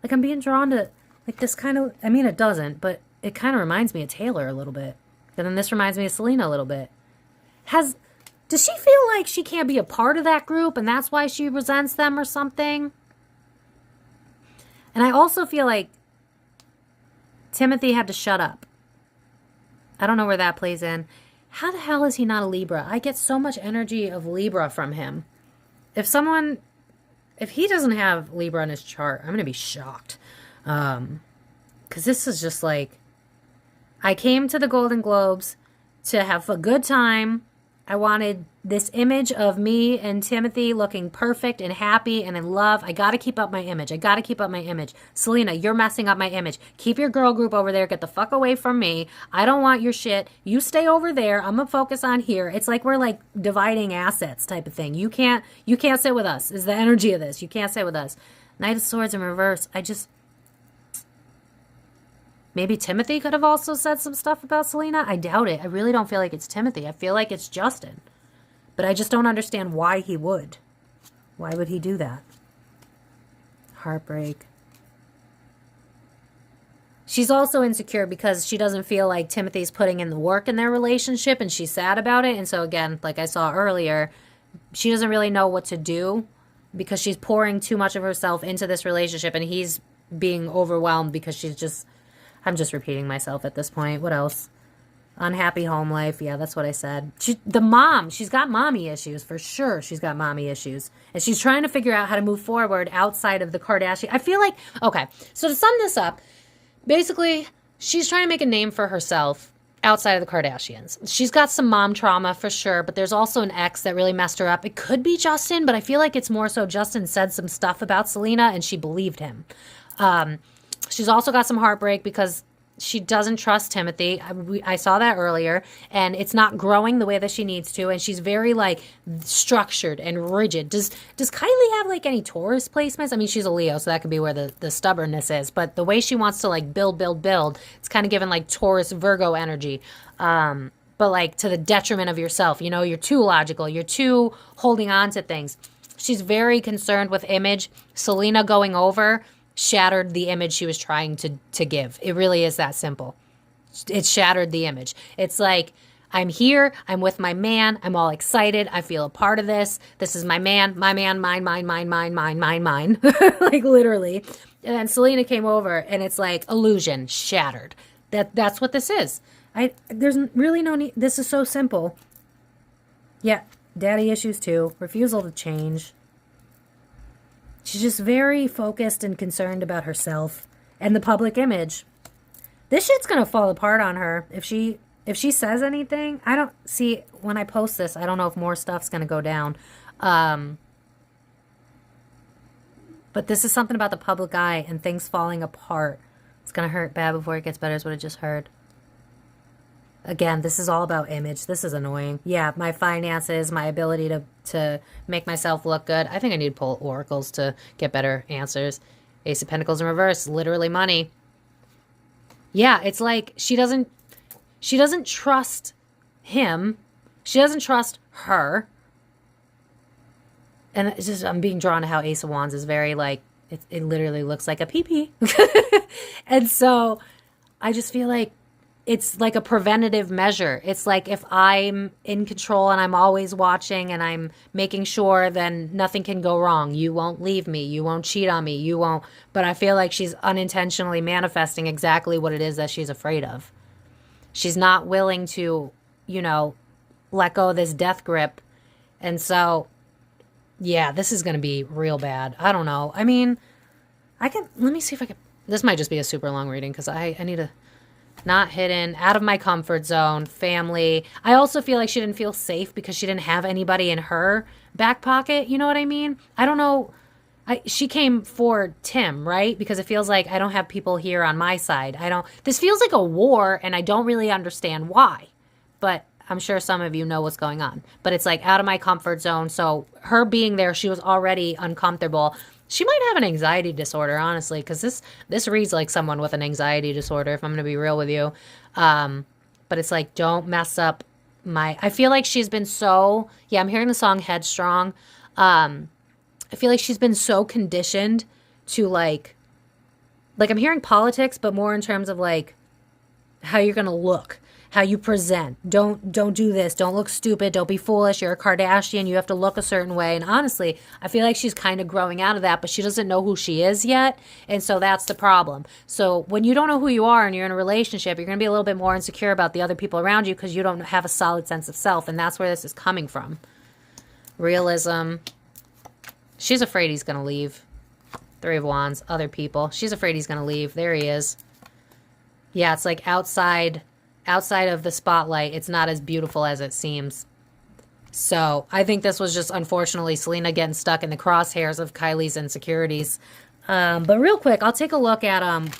like I'm being drawn to like this kind of, I mean it doesn't, but it kind of reminds me of Taylor a little bit. And then this reminds me of Selena a little bit. Does she feel like she can't be a part of that group and that's why she resents them or something? And I also feel like Timothee had to shut up. I don't know where that plays in. How the hell is he not a Libra? I get so much energy of Libra from him. If he doesn't have Libra in his chart, I'm going to be shocked. Because this is just like, I came to the Golden Globes to have a good time. I wanted this image of me and Timothee looking perfect and happy and in love. I got to keep up my image. I got to keep up my image. Selena, you're messing up my image. Keep your girl group over there. Get the fuck away from me. I don't want your shit. You stay over there. I'm going to focus on here. It's like we're like dividing assets type of thing. You can't sit with us is the energy of this. You can't sit with us. Knight of Swords in reverse. Maybe Timothee could have also said some stuff about Selena. I doubt it. I really don't feel like it's Timothee. I feel like it's Justin. But I just don't understand why he would. Why would he do that? Heartbreak. She's also insecure because she doesn't feel like Timothy's putting in the work in their relationship and she's sad about it. And so again, like I saw earlier, she doesn't really know what to do because she's pouring too much of herself into this relationship and he's being overwhelmed because she's just... I'm just repeating myself at this point. What else? Unhappy home life. Yeah, that's what I said. The mom. She's got mommy issues. For sure, she's got mommy issues. And she's trying to figure out how to move forward outside of the Kardashian. I feel like... Okay, so to sum this up, basically, she's trying to make a name for herself outside of the Kardashians. She's got some mom trauma for sure, but there's also an ex that really messed her up. It could be Justin, but I feel like it's more so Justin said some stuff about Selena and she believed him. She's also got some heartbreak because she doesn't trust Timothee. I saw that earlier, and it's not growing the way that she needs to, and she's very, like, structured and rigid. Does Kylie have, like, any Taurus placements? I mean, she's a Leo, so that could be where the stubbornness is, but the way she wants to, like, build, it's kind of given, like, Taurus, Virgo energy, but, like, to the detriment of yourself. You know, you're too logical. You're too holding on to things. She's very concerned with image. Selena going over shattered the image she was trying to give. It really is that simple. It shattered the image. It's like, I'm here, I'm with my man, I'm all excited, I feel a part of this. This is my man, mine, mine, mine, mine, mine, mine. Like literally. And then Selena came over and it's like illusion, shattered. That's what this is. There's really no need. This is so simple. Yeah, daddy issues too. Refusal to change. She's just very focused and concerned about herself and the public image. This shit's gonna fall apart on her if she says anything. I don't see, when I post this, I don't know if more stuff's gonna go down. But this is something about the public eye and things falling apart. It's gonna hurt bad before it gets better is what I just heard. Again, this is all about image. This is annoying. Yeah, my finances, my ability to make myself look good. I think I need to pull oracles to get better answers. Ace of Pentacles in reverse, literally money. Yeah, it's like she doesn't trust him. She doesn't trust her. And it's just, I'm being drawn to how Ace of Wands is very like, it literally looks like a pee-pee. And so I just feel like it's like a preventative measure. It's like if I'm in control and I'm always watching and I'm making sure, then nothing can go wrong. You won't leave me. You won't cheat on me. You won't. But I feel like she's unintentionally manifesting exactly what it is that she's afraid of. She's not willing to, you know, let go of this death grip. And so, yeah, this is going to be real bad. I don't know. I mean, let me see if I can, this might just be a super long reading because I need to. Not hidden, out of my comfort zone, family. I also feel like she didn't feel safe because she didn't have anybody in her back pocket. You know what I mean? I don't know. She came for Tim, right? Because it feels like I don't have people here on my side. This feels like a war and I don't really understand why. But I'm sure some of you know what's going on. But it's like out of my comfort zone. So her being there, she was already uncomfortable. She might have an anxiety disorder, honestly, because this reads like someone with an anxiety disorder, if I'm going to be real with you. But it's like, don't mess up I feel like she's been so, yeah, I'm hearing the song Headstrong. I feel like she's been so conditioned to like I'm hearing politics, but more in terms of like how you're going to look. How you present. Don't do this. Don't look stupid. Don't be foolish. You're a Kardashian. You have to look a certain way. And honestly, I feel like she's kind of growing out of that, but she doesn't know who she is yet. And so that's the problem. So when you don't know who you are and you're in a relationship, you're going to be a little bit more insecure about the other people around you because you don't have a solid sense of self. And that's where this is coming from. Realism. She's afraid he's going to leave. Three of Wands. Other people. She's afraid he's going to leave. There he is. Yeah, it's like outside of the spotlight, it's not as beautiful as it seems. So I think this was just, unfortunately, Selena getting stuck in the crosshairs of Kylie's insecurities. But real quick, I'll take a look at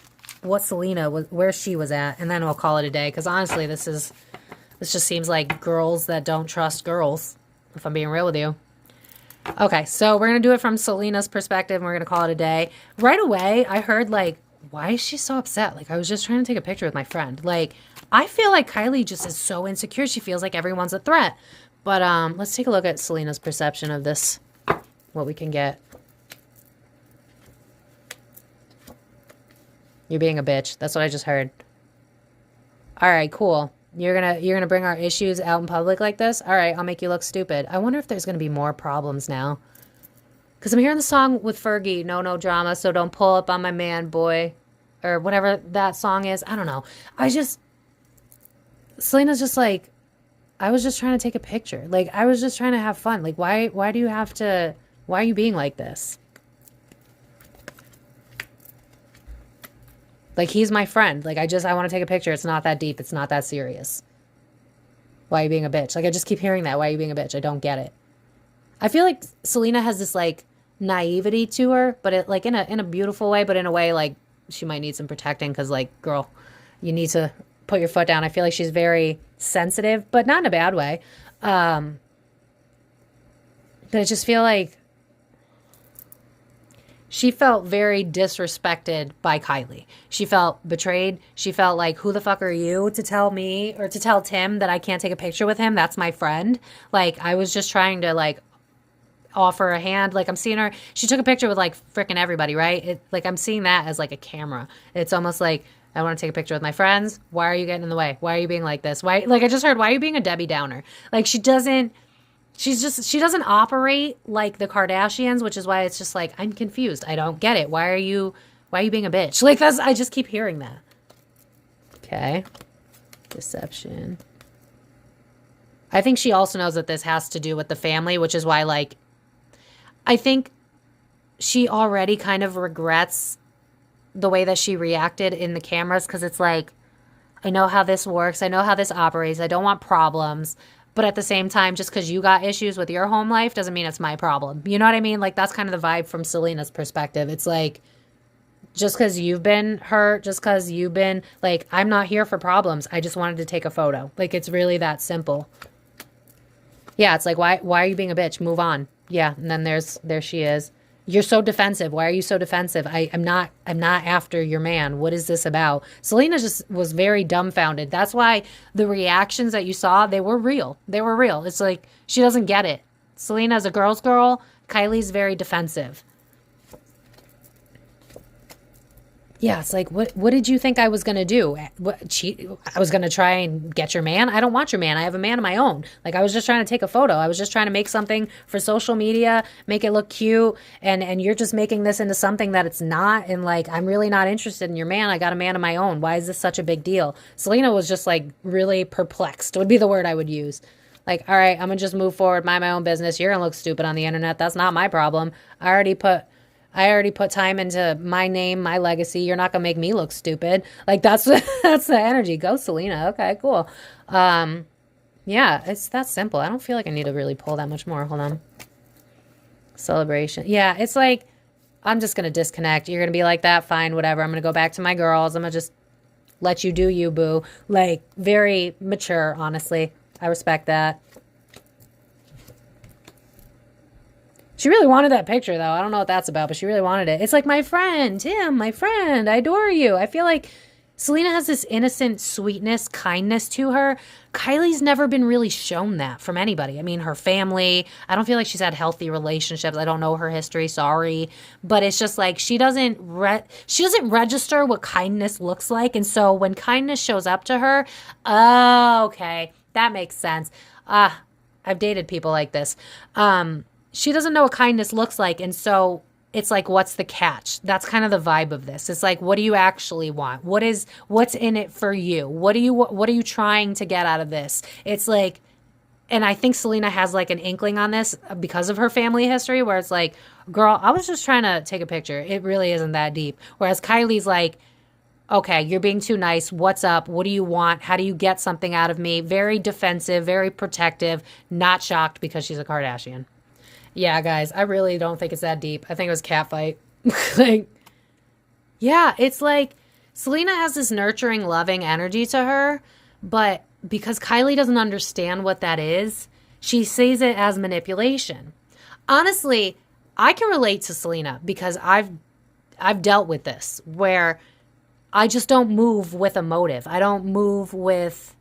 what Selena was, where she was at, and then we'll call it a day. Because honestly, this just seems like girls that don't trust girls, if I'm being real with you. Okay, so we're going to do it from Selena's perspective, and we're going to call it a day. Right away, I heard, like, why is she so upset? Like, I was just trying to take a picture with my friend. Like, I feel like Kylie just is so insecure. She feels like everyone's a threat. But let's take a look at Selena's perception of this, what we can get. You're being a bitch. That's what I just heard. All right, cool. You're gonna bring our issues out in public like this? All right, I'll make you look stupid. I wonder if there's gonna be more problems now. Because I'm hearing the song with Fergie, No Drama, so don't pull up on my man, boy. Or whatever that song is. I don't know. Selena's just like, I was just trying to take a picture. Like, I was just trying to have fun. Like, why do you have to, why are you being like this? Like, he's my friend. Like, I want to take a picture. It's not that deep. It's not that serious. Why are you being a bitch? Like, I just keep hearing that. Why are you being a bitch? I don't get it. I feel like Selena has this, like, naivety to her, but it, like, in a beautiful way, but in a way, like, she might need some protecting because, like, girl, you need to put your foot down. I feel like she's very sensitive, but not in a bad way. But I just feel like she felt very disrespected by Kylie. She felt betrayed. She felt like, who the fuck are you to tell me or to tell Tim that I can't take a picture with him? That's my friend. Like, I was just trying to, like, offer a hand. Like, I'm seeing her, she took a picture with, like, freaking everybody, right? Like, I'm seeing that as, like, a camera. It's almost like, I want to take a picture with my friends. Why are you getting in the way? Why are you being like this? Why, like I just heard, why are you being a Debbie Downer? Like she doesn't operate like the Kardashians, which is why it's just like, I'm confused. I don't get it. Why are you being a bitch? Like I just keep hearing that. Okay. Deception. I think she also knows that this has to do with the family, which is why, like, I think she already kind of regrets the way that she reacted in the cameras, because it's like, I know how this works. I know how this operates. I don't want problems. But at the same time, just because you got issues with your home life doesn't mean it's my problem. You know what I mean? Like, that's kind of the vibe from Selena's perspective. It's like, just because you've been hurt, just because you've been, like, I'm not here for problems. I just wanted to take a photo. Like, it's really that simple. Yeah, it's like, why are you being a bitch? Move on. Yeah, and then there she is. You're so defensive. Why are you so defensive? I'm not after your man. What is this about? Selena just was very dumbfounded. That's why the reactions that you saw, they were real. They were real. It's like, she doesn't get it. Selena's a girl's girl. Kylie's very defensive. Yeah, it's like, what did you think I was going to do? I was going to try and get your man? I don't want your man. I have a man of my own. Like, I was just trying to take a photo. I was just trying to make something for social media, make it look cute, and you're just making this into something that it's not, and, like, I'm really not interested in your man. I got a man of my own. Why is this such a big deal? Selena was just, like, really perplexed would be the word I would use. Like, all right, I'm going to just move forward, mind my own business. You're going to look stupid on the internet. That's not my problem. I already put time into my name, my legacy. You're not going to make me look stupid. Like, that's the energy. Go, Selena. Okay, cool. Yeah, it's that simple. I don't feel like I need to really pull that much more. Hold on. Celebration. Yeah, it's like, I'm just going to disconnect. You're going to be like that. Fine, whatever. I'm going to go back to my girls. I'm going to just let you do you, boo. Like, very mature, honestly. I respect that. She really wanted that picture, though. I don't know what that's about, but she really wanted it. It's like, my friend, Tim, my friend, I adore you. I feel like Selena has this innocent sweetness, kindness to her. Kylie's never been really shown that from anybody. I mean, her family, I don't feel like she's had healthy relationships. I don't know her history, sorry. But it's just like, she doesn't register what kindness looks like. And so when kindness shows up to her, oh, okay, that makes sense. I've dated people like this. She doesn't know what kindness looks like. And so it's like, what's the catch? That's kind of the vibe of this. It's like, what do you actually want? What's in it for you? What are you trying to get out of this? It's like, and I think Selena has like an inkling on this because of her family history, where it's like, girl, I was just trying to take a picture. It really isn't that deep. Whereas Kylie's like, okay, you're being too nice. What's up? What do you want? How do you get something out of me? Very defensive, very protective, not shocked because she's a Kardashian. Yeah, guys, I really don't think it's that deep. I think it was catfight. Like, yeah, it's like Selena has this nurturing, loving energy to her, but because Kylie doesn't understand what that is, she sees it as manipulation. Honestly, I can relate to Selena because I've dealt with this, where I just don't move with a motive. I don't move with,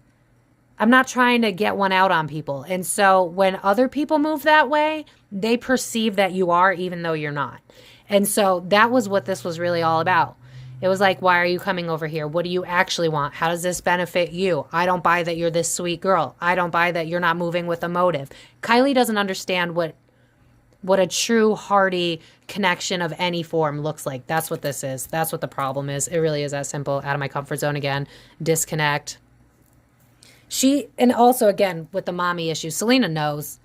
I'm not trying to get one out on people. And so when other people move that way, they perceive that you are, even though you're not. And so that was what this was really all about. It was like, why are you coming over here? What do you actually want? How does this benefit you? I don't buy that you're this sweet girl. I don't buy that you're not moving with a motive. Kylie doesn't understand what a true hearty connection of any form looks like. That's what this is. That's what the problem is. It really is that simple. Out of my comfort zone again. Disconnect. And also, again, with the mommy issue, Selena knows.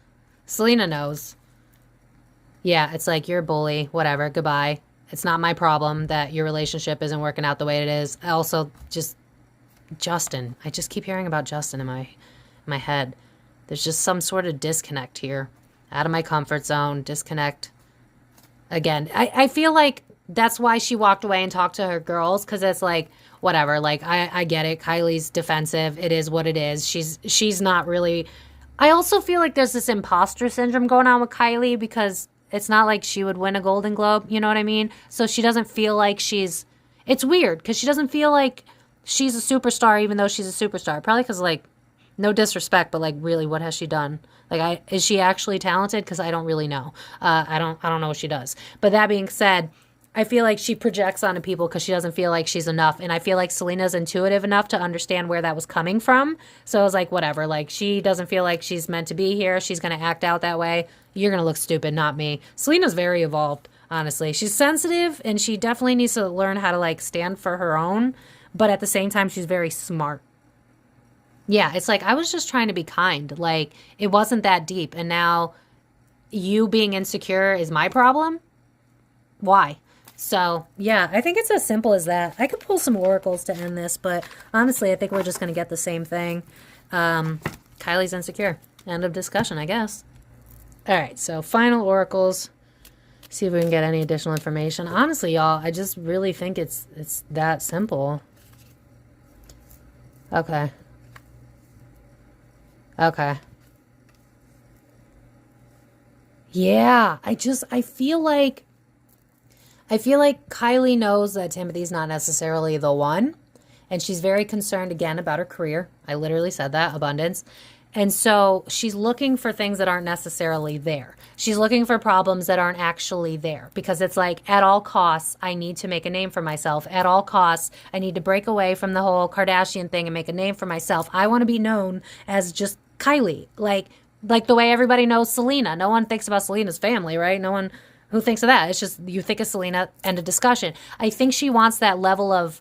Selena knows. Yeah, it's like, you're a bully, whatever, goodbye. It's not my problem that your relationship isn't working out the way it is. Also, just Justin. I just keep hearing about Justin in my head. There's just some sort of disconnect here. Out of my comfort zone, disconnect. Again, I feel like that's why she walked away and talked to her girls, because it's like, whatever, like, I get it. Kylie's defensive. It is what it is. She's not really. I also feel like there's this imposter syndrome going on with Kylie, because it's not like she would win a Golden Globe, you know what I mean? So she doesn't feel like it's weird, because she doesn't feel like she's a superstar, even though she's a superstar. Probably because, like, no disrespect, but, like, really, what has she done? Like, is she actually talented? Because I don't really know. I don't know what she does. But that being said, I feel like she projects onto people because she doesn't feel like she's enough. And I feel like Selena's intuitive enough to understand where that was coming from. So I was like, whatever. Like, she doesn't feel like she's meant to be here. She's going to act out that way. You're going to look stupid, not me. Selena's very evolved, honestly. She's sensitive, and she definitely needs to learn how to, like, stand for her own. But at the same time, she's very smart. Yeah, it's like, I was just trying to be kind. Like, it wasn't that deep. And now you being insecure is my problem? Why? So, yeah, I think it's as simple as that. I could pull some oracles to end this, but honestly, I think we're just going to get the same thing. Kylie's insecure. End of discussion, I guess. All right, so final oracles. See if we can get any additional information. Honestly, y'all, I just really think it's that simple. Okay. Okay. Yeah, I feel like Kylie knows that Timothy's not necessarily the one, and she's very concerned again about her career. I literally said that, abundance. And so she's looking for things that aren't necessarily there. She's looking for problems that aren't actually there, because it's like, at all costs, I need to make a name for myself. At all costs, I need to break away from the whole Kardashian thing and make a name for myself. I want to be known as just Kylie, like the way everybody knows Selena. No one thinks about Selena's family, right? No one who thinks of that. It's just, you think of Selena, end of discussion. I think she wants that level of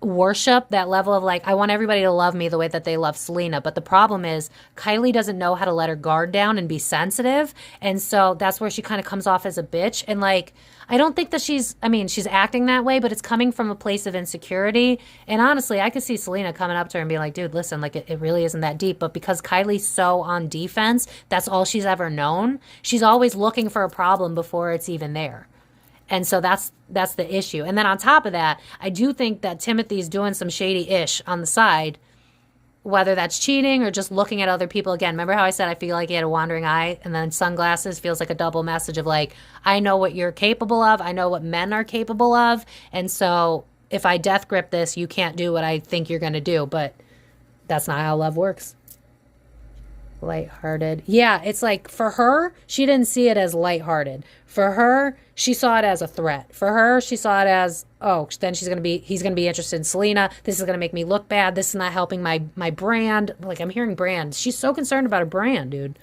worship, that level of like, I want everybody to love me the way that they love Selena. But the problem is Kylie doesn't know how to let her guard down and be sensitive. And so that's where she kind of comes off as a bitch. And like, I don't think that she's acting that way, but it's coming from a place of insecurity. And honestly, I could see Selena coming up to her and being like, dude, listen, like it really isn't that deep. But because Kylie's so on defense, that's all she's ever known. She's always looking for a problem before it's even there. And so that's the issue. And then on top of that, I do think that Timothy's doing some shady-ish on the side, whether that's cheating or just looking at other people. Again, remember how I said I feel like he had a wandering eye, and then sunglasses feels like a double message of like, I know what you're capable of. I know what men are capable of. And so if I death grip this, you can't do what I think you're going to do. But that's not how love works. Lighthearted. Yeah, it's like for her, she didn't see it as lighthearted. For her, she saw it as a threat. For her, she saw it as, oh, then he's gonna be interested in Selena. This is gonna make me look bad. This is not helping my brand. Like, I'm hearing brand. She's so concerned about her brand, dude.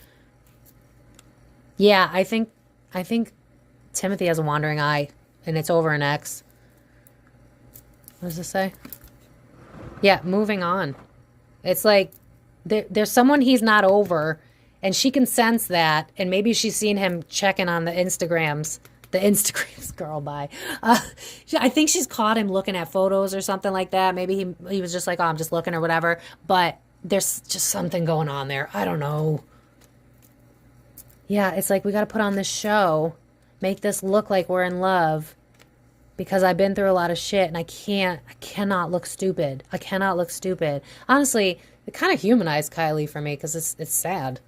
Yeah, I think Timothy has a wandering eye, and it's over an X. What does this say? Yeah, moving on. It's like, there's someone he's not over, and she can sense that, and maybe she's seen him checking on the Instagrams, girl, bye. I think she's caught him looking at photos or something like that. Maybe he was just like, oh, I'm just looking or whatever, but there's just something going on there. I don't know. Yeah, it's like, we got to put on this show, make this look like we're in love, because I've been through a lot of shit, and I cannot look stupid. I cannot look stupid. Honestly, it kind of humanized Kylie for me, because it's sad.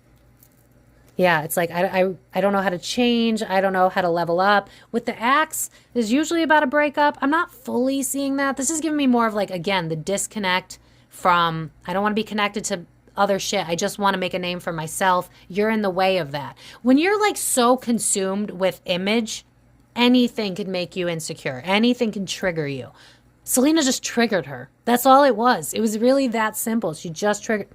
Yeah, it's like, I don't know how to change. I don't know how to level up. With the axe, is usually about a breakup. I'm not fully seeing that. This is giving me more of like, again, the disconnect from, I don't want to be connected to other shit. I just want to make a name for myself. You're in the way of that. When you're like so consumed with image, anything could make you insecure. Anything can trigger you. Selena just triggered her. That's all it was. It was really that simple. She just triggered.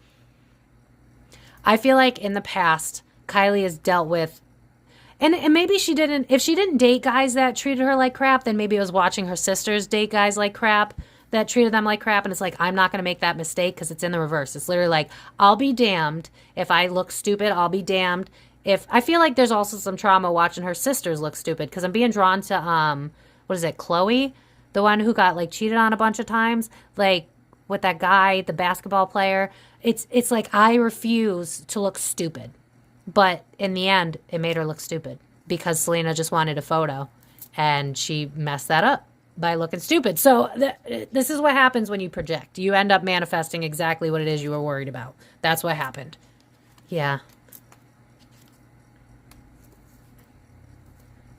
I feel like in the past, Kylie has dealt with, and maybe she didn't, if she didn't date guys that treated her like crap, then maybe it was watching her sisters date guys like crap that treated them like crap. And it's like, I'm not going to make that mistake, because it's in the reverse. It's literally like, I'll be damned if I look stupid. I'll be damned if, I feel like there's also some trauma watching her sisters look stupid, because I'm being drawn to, what is it, Chloe? The one who got like cheated on a bunch of times, like with that guy, the basketball player. It's like, I refuse to look stupid. But in the end, it made her look stupid, because Selena just wanted a photo, and she messed that up by looking stupid. So this is what happens when you project. You end up manifesting exactly what it is you were worried about. That's what happened. Yeah.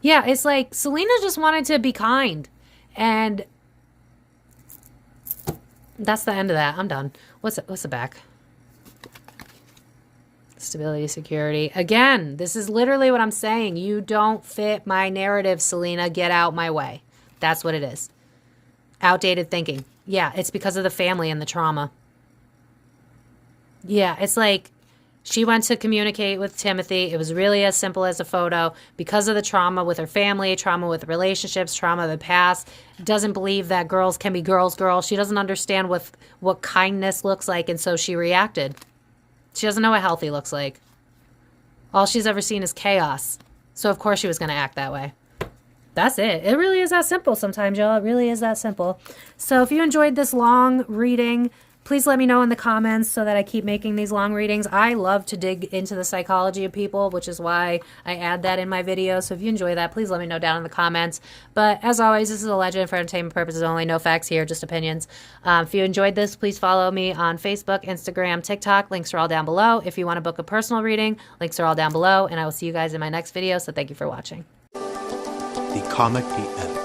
Yeah, it's like Selena just wanted to be kind. And that's the end of that. I'm done. What's the back? Stability, security. Again, this is literally what I'm saying. You don't fit my narrative, Selena. Get out my way. That's what it is. Outdated thinking. Yeah, it's because of the family and the trauma. Yeah, it's like she went to communicate with Timothy. It was really as simple as a photo. Because of the trauma with her family, trauma with relationships, trauma of the past, doesn't believe that girls can be girls. She doesn't understand what kindness looks like, and so she reacted. She doesn't know what healthy looks like. All she's ever seen is chaos. So, of course, she was going to act that way. That's it. It really is that simple sometimes, y'all. It really is that simple. So, if you enjoyed this long reading, please let me know in the comments so that I keep making these long readings. I love to dig into the psychology of people, which is why I add that in my videos. So if you enjoy that, please let me know down in the comments. But as always, this is a legend for entertainment purposes only. No facts here, just opinions. If you enjoyed this, please follow me on Facebook, Instagram, TikTok. Links are all down below. If you want to book a personal reading, links are all down below. And I will see you guys in my next video. So thank you for watching. The Comic DF.